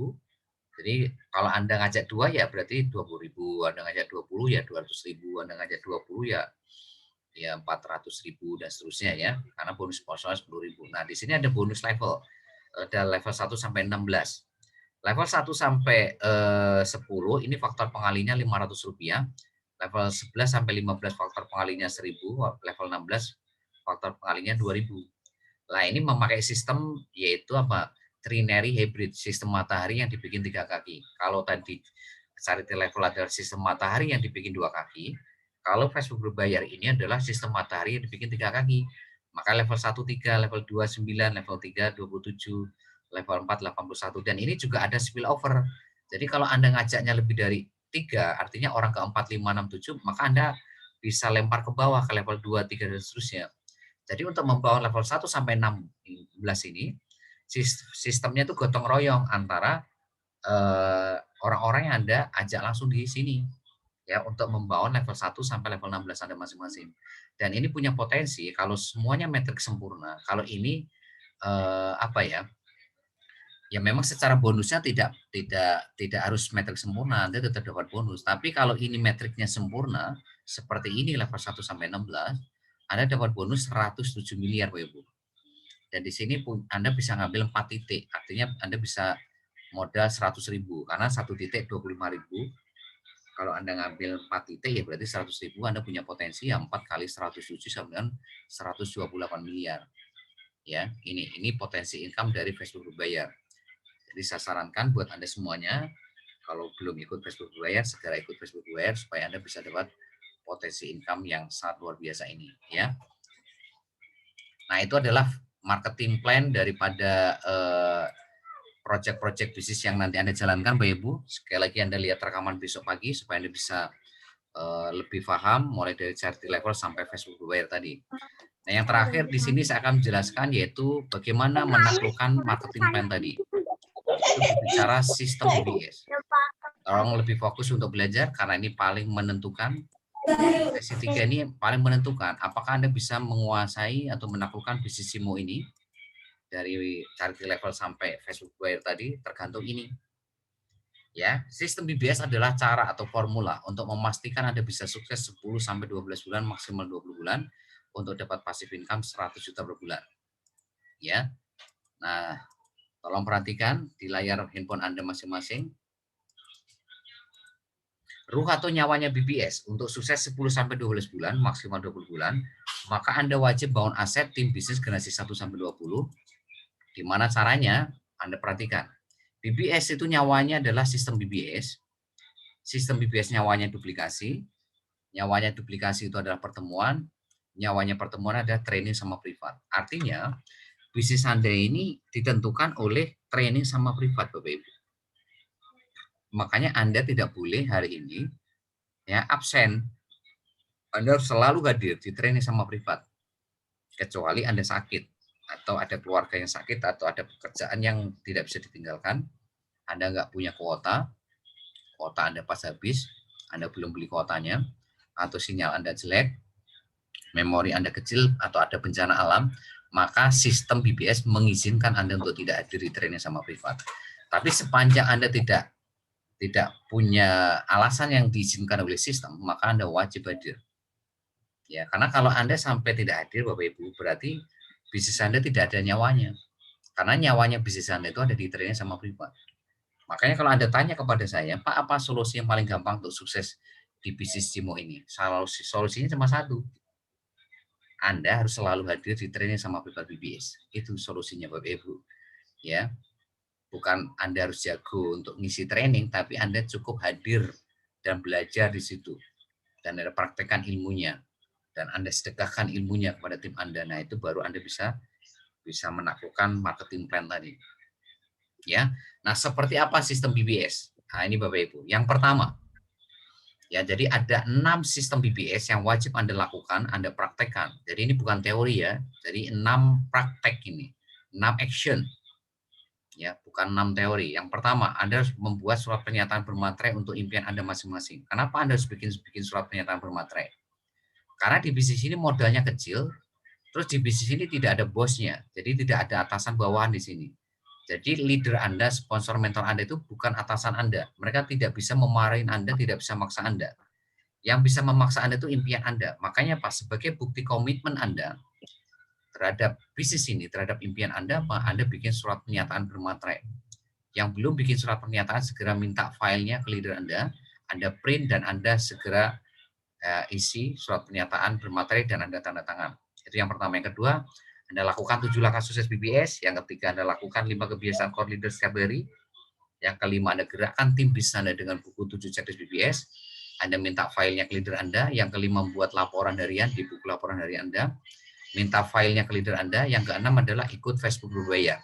Jadi kalau Anda ngajak 2 ya berarti 20.000, Anda ngajak 20 ya 200.000, Anda ngajak 20 ya 400.000 dan seterusnya ya, karena bonus sponsornya 10.000. Nah, di sini ada bonus level. Ada level 1 sampai 16. Level 1 sampai 10 ini faktor pengalinya Rp500. Level 11 sampai 15 faktor pengalinya 1.000, level 16 faktor pengalinya 2.000. Nah, ini memakai sistem yaitu apa? Trinary hybrid, sistem matahari yang dibikin 3 kaki. Kalau tadi charity level adalah sistem matahari yang dibikin 2 kaki, kalau Facebook berbayar ini adalah sistem matahari yang dibikin 3 kaki. Maka level 1 3, level 2 9, level 3 27, level 4 81, dan ini juga ada spillover. Jadi kalau Anda ngajaknya lebih dari 3, artinya orang ke-4, 5, 6, 7, maka Anda bisa lempar ke bawah ke level 2, 3 dan seterusnya. Jadi untuk membawa level 1 sampai 16 ini, sistemnya itu gotong royong antara orang-orang yang Anda ajak langsung di sini ya untuk membangun level 1 sampai level 16 Anda masing-masing. Dan ini punya potensi kalau semuanya metrik sempurna. Kalau ini apa ya? Ya memang secara bonusnya tidak harus metrik sempurna, Anda tetap dapat bonus. Tapi kalau ini metriknya sempurna, seperti ini level 1 sampai 16, Anda dapat bonus 107 miliar, Bapak Ibu. Dan di sini Anda bisa ngambil 4 titik, artinya Anda bisa modal 100.000 karena 1 titik 25.000. Kalau Anda ngambil 4 titik ya berarti 100.000, Anda punya potensi yang 4 kali 107 sama dengan 128 miliar. Ya, ini potensi income dari Facebook berbayar. Jadi saya sarankan buat Anda semuanya, kalau belum ikut Facebook berbayar, segera ikut Facebook berbayar supaya Anda bisa dapat potensi income yang sangat luar biasa ini, ya. Nah, itu adalah marketing plan daripada project-project bisnis yang nanti Anda jalankan, Bapak Ibu. Sekali lagi Anda lihat rekaman besok pagi supaya Anda bisa lebih paham mulai dari charity level sampai Facebook Buyer tadi. Nah, yang terakhir di sini saya akan menjelaskan yaitu bagaimana menaklukkan marketing plan tadi. Itu berbicara sistem BBS. Tolong lebih fokus untuk belajar karena ini paling menentukan. Sesi 3 ini paling menentukan apakah Anda bisa menguasai atau menaklukkan bisnis SIMO ini dari charity level sampai Facebook Buyer tadi tergantung ini. Ya, sistem BBS adalah cara atau formula untuk memastikan Anda bisa sukses 10 sampai 12 bulan maksimal 20 bulan untuk dapat passive income 100 juta per bulan. Ya. Nah, tolong perhatikan di layar handphone Anda masing-masing. Ruh atau nyawanya BBS untuk sukses 10 sampai 12 bulan maksimal 20 bulan, maka Anda wajib bangun aset tim bisnis generasi 1 sampai 20. Di mana caranya? Anda perhatikan. BBS itu nyawanya adalah sistem BBS. Sistem BBS nyawanya duplikasi. Nyawanya duplikasi itu adalah pertemuan. Nyawanya pertemuan adalah training sama privat. Artinya, bisnis Anda ini ditentukan oleh training sama privat, Bapak Ibu. Makanya Anda tidak boleh hari ini ya absen. Anda harus selalu hadir di training sama privat. Kecuali Anda sakit atau ada keluarga yang sakit atau ada pekerjaan yang tidak bisa ditinggalkan. Anda nggak punya kuota Anda pas habis, Anda belum beli kuotanya, atau sinyal Anda jelek, memori Anda kecil, atau ada bencana alam, maka sistem BBS mengizinkan Anda untuk tidak hadir di training sama privat. Tapi sepanjang Anda tidak punya alasan yang diizinkan oleh sistem, maka Anda wajib hadir. Ya, karena kalau Anda sampai tidak hadir, Bapak Ibu, berarti bisnis Anda tidak ada nyawanya. Karena nyawanya bisnis Anda itu ada di training sama privat. Makanya kalau Anda tanya kepada saya, Pak, apa solusi yang paling gampang untuk sukses di bisnis SIMO ini? Solusinya cuma satu. Anda harus selalu hadir di training sama privat BBS. Itu solusinya, Bapak Ibu. Ya. Bukan Anda harus jago untuk ngisi training, tapi Anda cukup hadir dan belajar di situ. Dan Anda praktekkan ilmunya. Dan Anda sedekahkan ilmunya kepada tim Anda. Nah, itu baru Anda bisa menaklukkan marketing plan tadi. Ya. Nah, seperti apa sistem BBS? Nah, ini Bapak Ibu. Yang pertama, ya, jadi ada 6 sistem BBS yang wajib Anda lakukan, Anda praktekkan. Jadi ini bukan teori ya. Jadi 6 praktek ini. 6 action. Ya, bukan 6 teori. Yang pertama, Anda harus membuat surat pernyataan bermaterai untuk impian Anda masing-masing. Kenapa Anda harus bikin surat pernyataan bermaterai? Karena di bisnis ini modalnya kecil, terus di bisnis ini tidak ada bosnya. Jadi tidak ada atasan bawahan di sini. Jadi leader Anda, sponsor mentor Anda itu bukan atasan Anda. Mereka tidak bisa memarahin Anda, tidak bisa memaksa Anda. Yang bisa memaksa Anda itu impian Anda. Makanya Pak, sebagai bukti komitmen Anda terhadap bisnis ini, terhadap impian Anda, Pak, Anda bikin surat pernyataan bermaterai. Yang belum bikin surat pernyataan, segera minta filenya ke leader Anda print dan Anda segera isi surat pernyataan bermaterai dan Anda tanda tangan. Itu yang pertama. Yang kedua, Anda lakukan 7 langkah sukses BBS. Yang ketiga, Anda lakukan 5 kebiasaan core leader setiap hari. Yang kelima, Anda gerakkan tim bisnis Anda dengan buku 7 checklist BBS. Anda minta filenya ke leader Anda. Yang kelima, membuat laporan harian di buku laporan harian Anda. Minta filenya ke leader Anda. Yang keenam adalah ikut Facebook Buyer.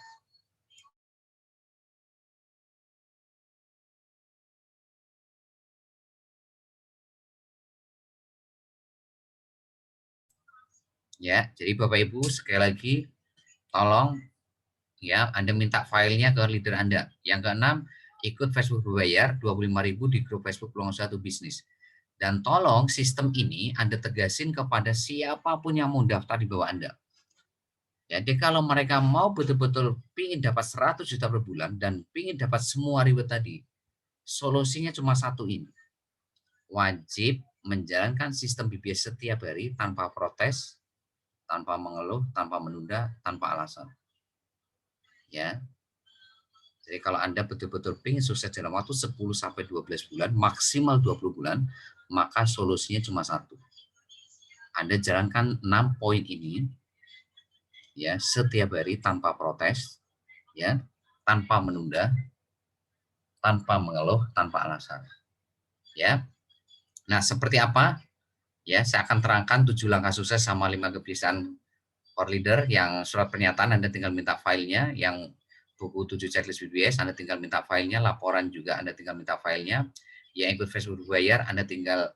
Ya, jadi Bapak Ibu sekali lagi tolong ya Anda minta filenya ke leader Anda. Yang keenam, ikut Facebook Buyer 25.000 di grup Facebook Peluang Satu Bisnis. Dan tolong sistem ini Anda tegasin kepada siapapun yang mau daftar di bawah Anda. Jadi kalau mereka mau betul-betul pingin dapat 100 juta per bulan dan pingin dapat semua reward tadi, solusinya cuma satu ini. Wajib menjalankan sistem BBS setiap hari tanpa protes, tanpa mengeluh, tanpa menunda, tanpa alasan. Ya. Jadi kalau Anda betul-betul ingin sukses dalam waktu 10 sampai 12 bulan, maksimal 20 bulan, maka solusinya cuma satu. Anda jalankan 6 poin ini ya setiap hari tanpa protes, ya, tanpa menunda, tanpa mengeluh, tanpa alasan. Ya. Nah, seperti apa? Ya, saya akan terangkan 7 langkah sukses sama 5 kebiasaan core leader yang surat pernyataan Anda tinggal minta filenya, yang buku 7 checklist BBS Anda tinggal minta filenya, laporan juga Anda tinggal minta filenya, yang ikut Facebook Berbayar Anda tinggal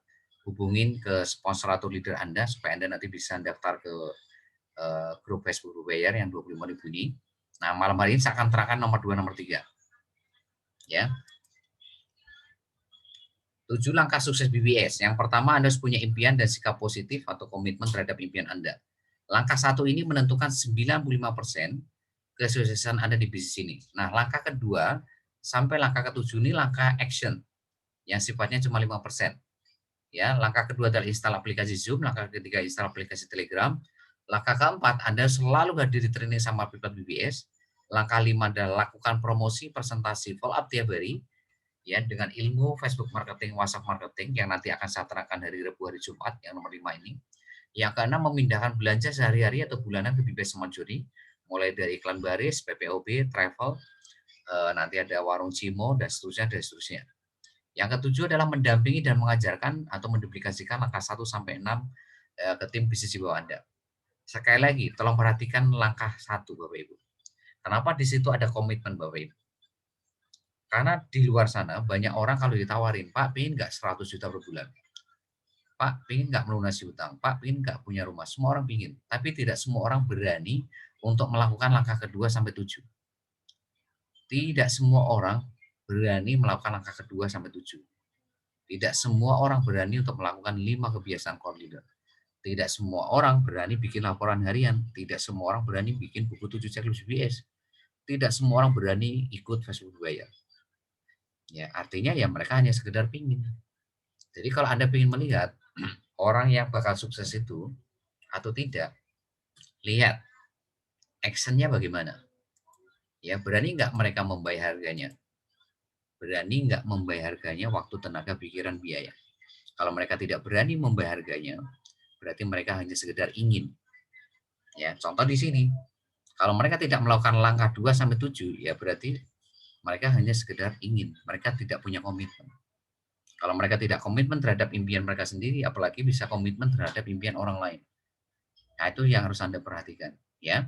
hubungin ke sponsor atau leader Anda supaya Anda nanti bisa daftar ke grup Facebook Berbayar yang 25.000 ini. Nah, malam hari ini saya akan terangkan nomor 2, nomor 3. Ya. 7 langkah sukses BBS. Yang pertama, Anda harus punya impian dan sikap positif atau komitmen terhadap impian Anda. Langkah 1 ini menentukan 95% kesuksesan Anda di bisnis ini. Nah, langkah kedua sampai langkah ke-7 ini langkah action yang sifatnya cuma 5%. Ya, langkah kedua adalah install aplikasi Zoom, langkah ketiga install aplikasi Telegram, langkah keempat Anda selalu hadir di training sama Privat BBS, langkah 5 adalah lakukan promosi, presentasi, follow up tiap hari, ya dengan ilmu Facebook marketing, WhatsApp marketing yang nanti akan saya terangkan hari Rabu, hari Jumat yang nomor 5 ini. Yang keenam, memindahkan belanja sehari-hari atau bulanan ke BBS Smart Journey, mulai dari iklan baris, PPOB, travel, nanti ada warung Cimo dan seterusnya dan seterusnya. Yang ketujuh adalah mendampingi dan mengajarkan atau menduplikasikan langkah 1 sampai 6 ke tim bisnis di bawah Anda. Sekali lagi, tolong perhatikan langkah 1 Bapak Ibu. Kenapa di situ ada komitmen Bapak Ibu? Karena di luar sana banyak orang kalau ditawarin, Pak, pengen nggak 100 juta per bulan? Pak, pengen nggak melunasi hutang? Pak, pengen nggak punya rumah? Semua orang pengen. Tapi tidak semua orang berani untuk melakukan langkah kedua sampai 7. Tidak semua orang berani melakukan langkah kedua sampai 7. Tidak semua orang berani untuk melakukan 5 kebiasaan core leader. Tidak semua orang berani bikin laporan harian. Tidak semua orang berani bikin buku 7 checklist BBS. Tidak semua orang berani ikut Facebook Berbayar. Ya, artinya ya mereka hanya sekedar pingin. Jadi kalau Anda ingin melihat orang yang bakal sukses itu atau tidak, lihat actionnya bagaimana. Ya, berani nggak mereka membayar harganya? Berani nggak membayar harganya waktu, tenaga, pikiran, biaya? Kalau mereka tidak berani membayar harganya, berarti mereka hanya sekedar ingin. Ya, contoh di sini, kalau mereka tidak melakukan langkah 2 sampai 7, ya berarti mereka hanya sekedar ingin, mereka tidak punya komitmen. Kalau mereka tidak komitmen terhadap impian mereka sendiri, apalagi bisa komitmen terhadap impian orang lain. Nah, itu yang harus Anda perhatikan, ya.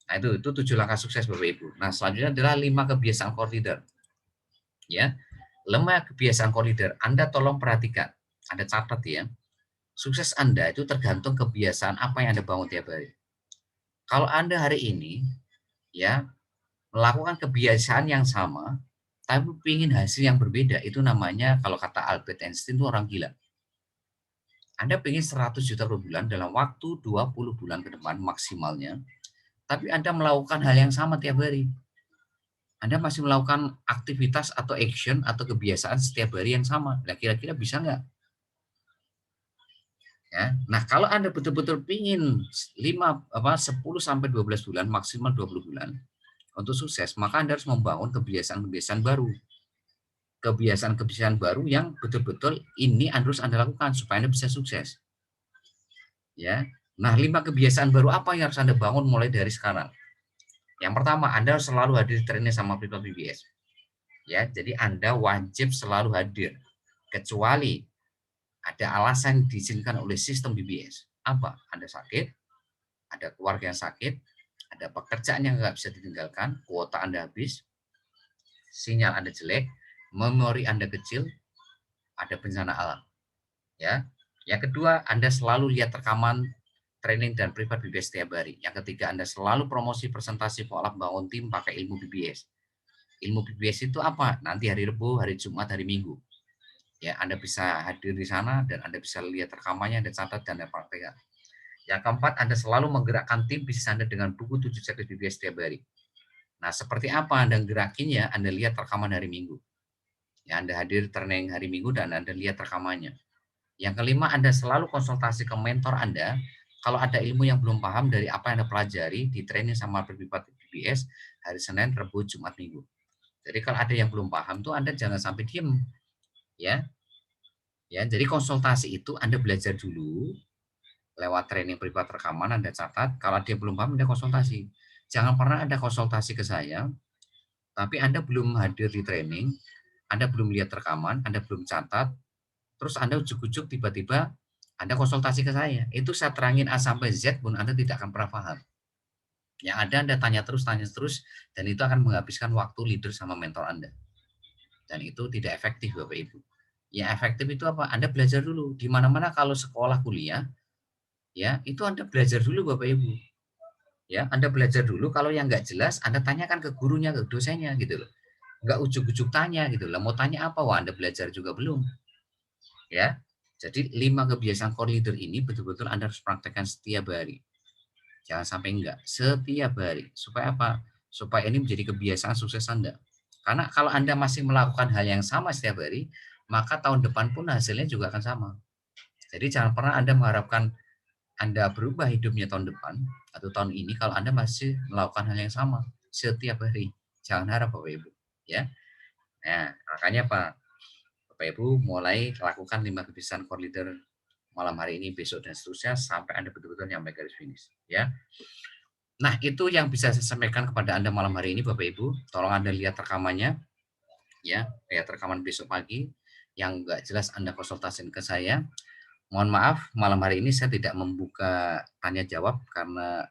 Nah, itu 7 langkah sukses Bapak Ibu. Nah, selanjutnya adalah 5 kebiasaan core leader. Ya. 5 kebiasaan core leader. Anda tolong perhatikan, Anda catat ya. Sukses Anda itu tergantung kebiasaan apa yang Anda bangun tiap hari. Kalau Anda hari ini ya melakukan kebiasaan yang sama, tapi ingin hasil yang berbeda, itu namanya kalau kata Albert Einstein itu orang gila. Anda pengen 100 juta per bulan dalam waktu 20 bulan ke depan maksimalnya, tapi Anda melakukan hal yang sama tiap hari. Anda masih melakukan aktivitas atau action atau kebiasaan setiap hari yang sama. Nah, kira-kira bisa nggak? Ya. Nah, kalau Anda betul-betul pingin 10 sampai 12 bulan, maksimal 20 bulan untuk sukses, maka Anda harus membangun kebiasaan-kebiasaan baru. Kebiasaan-kebiasaan baru yang betul-betul ini harus Anda lakukan supaya Anda bisa sukses. Ya. Nah, 5 kebiasaan baru apa yang harus Anda bangun mulai dari sekarang? Yang pertama, Anda harus selalu hadir di training sama Privat BBS. Ya, jadi Anda wajib selalu hadir. Kecuali ada alasan yang diizinkan oleh sistem BBS. Apa? Anda sakit, ada keluarga yang sakit, ada pekerjaan yang nggak bisa ditinggalkan, kuota Anda habis, sinyal Anda jelek, memori Anda kecil, ada bencana alam. Ya. Yang kedua, Anda selalu lihat rekaman training dan Privat BBS setiap hari. Yang ketiga, Anda selalu promosi presentasi follow up bangun tim pakai ilmu BBS. Ilmu BBS itu apa? Nanti hari Rabu, hari Jumat, hari Minggu. Ya, Anda bisa hadir di sana dan Anda bisa lihat rekamannya, Anda catat dan Anda praktekkan. Yang keempat, Anda selalu menggerakkan tim bisnis Anda dengan buku 7 checklist BBS setiap hari. Nah, seperti apa Anda gerakinnya? Anda lihat rekaman hari Minggu. Ya, Anda hadir training hari Minggu dan Anda lihat rekamannya. Yang kelima, Anda selalu konsultasi ke mentor Anda kalau ada ilmu yang belum paham dari apa yang Anda pelajari di training sama Privat BBS hari Senin, Rabu, Jumat, Minggu. Jadi kalau ada yang belum paham tuh Anda jangan sampai diem. Ya. Ya, jadi konsultasi itu Anda belajar dulu lewat training privat rekaman, Anda catat, kalau dia belum paham Anda konsultasi. Jangan pernah Anda konsultasi ke saya, tapi Anda belum hadir di training, Anda belum lihat rekaman, Anda belum catat, terus Anda ujuk-ujuk tiba-tiba Anda konsultasi ke saya, itu saya terangin A sampai Z pun Anda tidak akan pernah paham. Yang ada Anda tanya terus, dan itu akan menghabiskan waktu leader sama mentor Anda. Dan itu tidak efektif Bapak Ibu. Yang efektif itu apa? Anda belajar dulu. Di mana-mana kalau sekolah kuliah, ya itu Anda belajar dulu Bapak Ibu. Ya, Anda belajar dulu. Kalau yang nggak jelas, Anda tanyakan ke gurunya, ke dosennya gitu loh. Nggak ujuk-ujuk tanya gitu loh. Mau tanya apa? Wah, Anda belajar juga belum. Ya, jadi 5 kebiasaan core leader ini betul-betul Anda harus praktekkan setiap hari. Jangan sampai enggak, setiap hari. Supaya apa? Supaya ini menjadi kebiasaan sukses Anda. Karena kalau Anda masih melakukan hal yang sama setiap hari, maka tahun depan pun hasilnya juga akan sama. Jadi jangan pernah Anda mengharapkan Anda berubah hidupnya tahun depan atau tahun ini kalau Anda masih melakukan hal yang sama setiap hari. Jangan harap Bapak Ibu, ya. Nah, makanya Pak, Bapak Ibu mulai lakukan 5 kebiasaan core leader malam hari ini, besok dan seterusnya sampai Anda betul-betul nyampe garis finish, ya. Nah, itu yang bisa saya sampaikan kepada Anda malam hari ini Bapak Ibu. Tolong Anda lihat rekamannya, ya, lihat rekaman besok pagi. Yang enggak jelas Anda konsultasiin ke saya. Mohon maaf, malam hari ini saya tidak membuka tanya jawab karena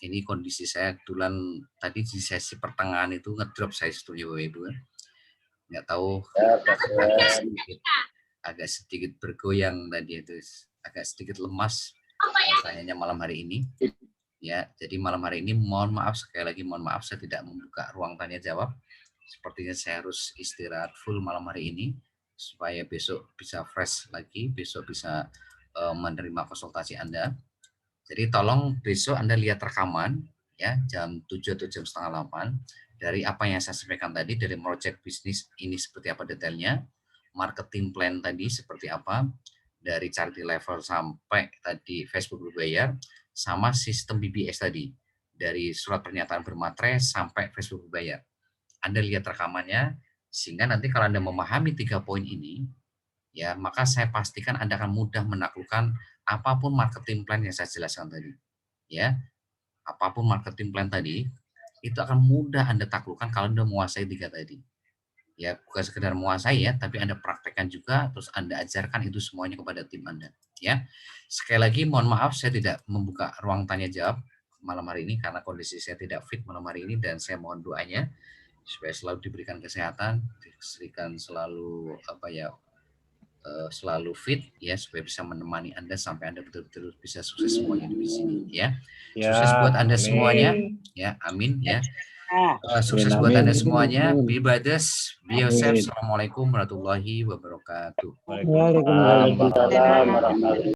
ini kondisi saya kebetulan tadi di sesi pertengahan itu ngedrop saya setuju Bapak Ibu. Nggak tahu agak sedikit bergoyang tadi itu, agak sedikit lemas rasanya malam hari ini. Ya, jadi malam hari ini mohon maaf, sekali lagi mohon maaf saya tidak membuka ruang tanya jawab. Sepertinya saya harus istirahat full malam hari ini supaya besok bisa fresh lagi, besok bisa menerima konsultasi Anda. Jadi tolong besok Anda lihat rekaman ya jam 7 atau jam setengah 8 dari apa yang saya sampaikan tadi, dari project bisnis ini seperti apa detailnya, marketing plan tadi seperti apa, dari charity level sampai tadi Facebook berbayar, sama sistem BBS tadi, dari surat pernyataan bermaterai sampai Facebook berbayar. Anda lihat rekamannya, sehingga nanti kalau Anda memahami 3 poin ini, ya maka saya pastikan Anda akan mudah menaklukkan apapun marketing plan yang saya jelaskan tadi. Ya, apapun marketing plan tadi, itu akan mudah Anda taklukkan kalau Anda menguasai 3 tadi. Ya, bukan sekedar menguasai ya, tapi Anda praktekkan juga, terus Anda ajarkan itu semuanya kepada tim Anda. Ya, sekali lagi mohon maaf saya tidak membuka ruang tanya jawab malam hari ini karena kondisi saya tidak fit malam hari ini, dan saya mohon doanya supaya selalu diberikan kesehatan, diberikan selalu selalu fit ya, supaya bisa menemani Anda sampai Anda betul-betul bisa sukses semuanya di sini ya. Sukses buat Anda semuanya ya, amin ya. Sukses buat Anda semuanya. Be badass, be yourself. Assalamualaikum warahmatullahi wabarakatuh. Waalaikumsalam warahmatullahi wabarakatuh.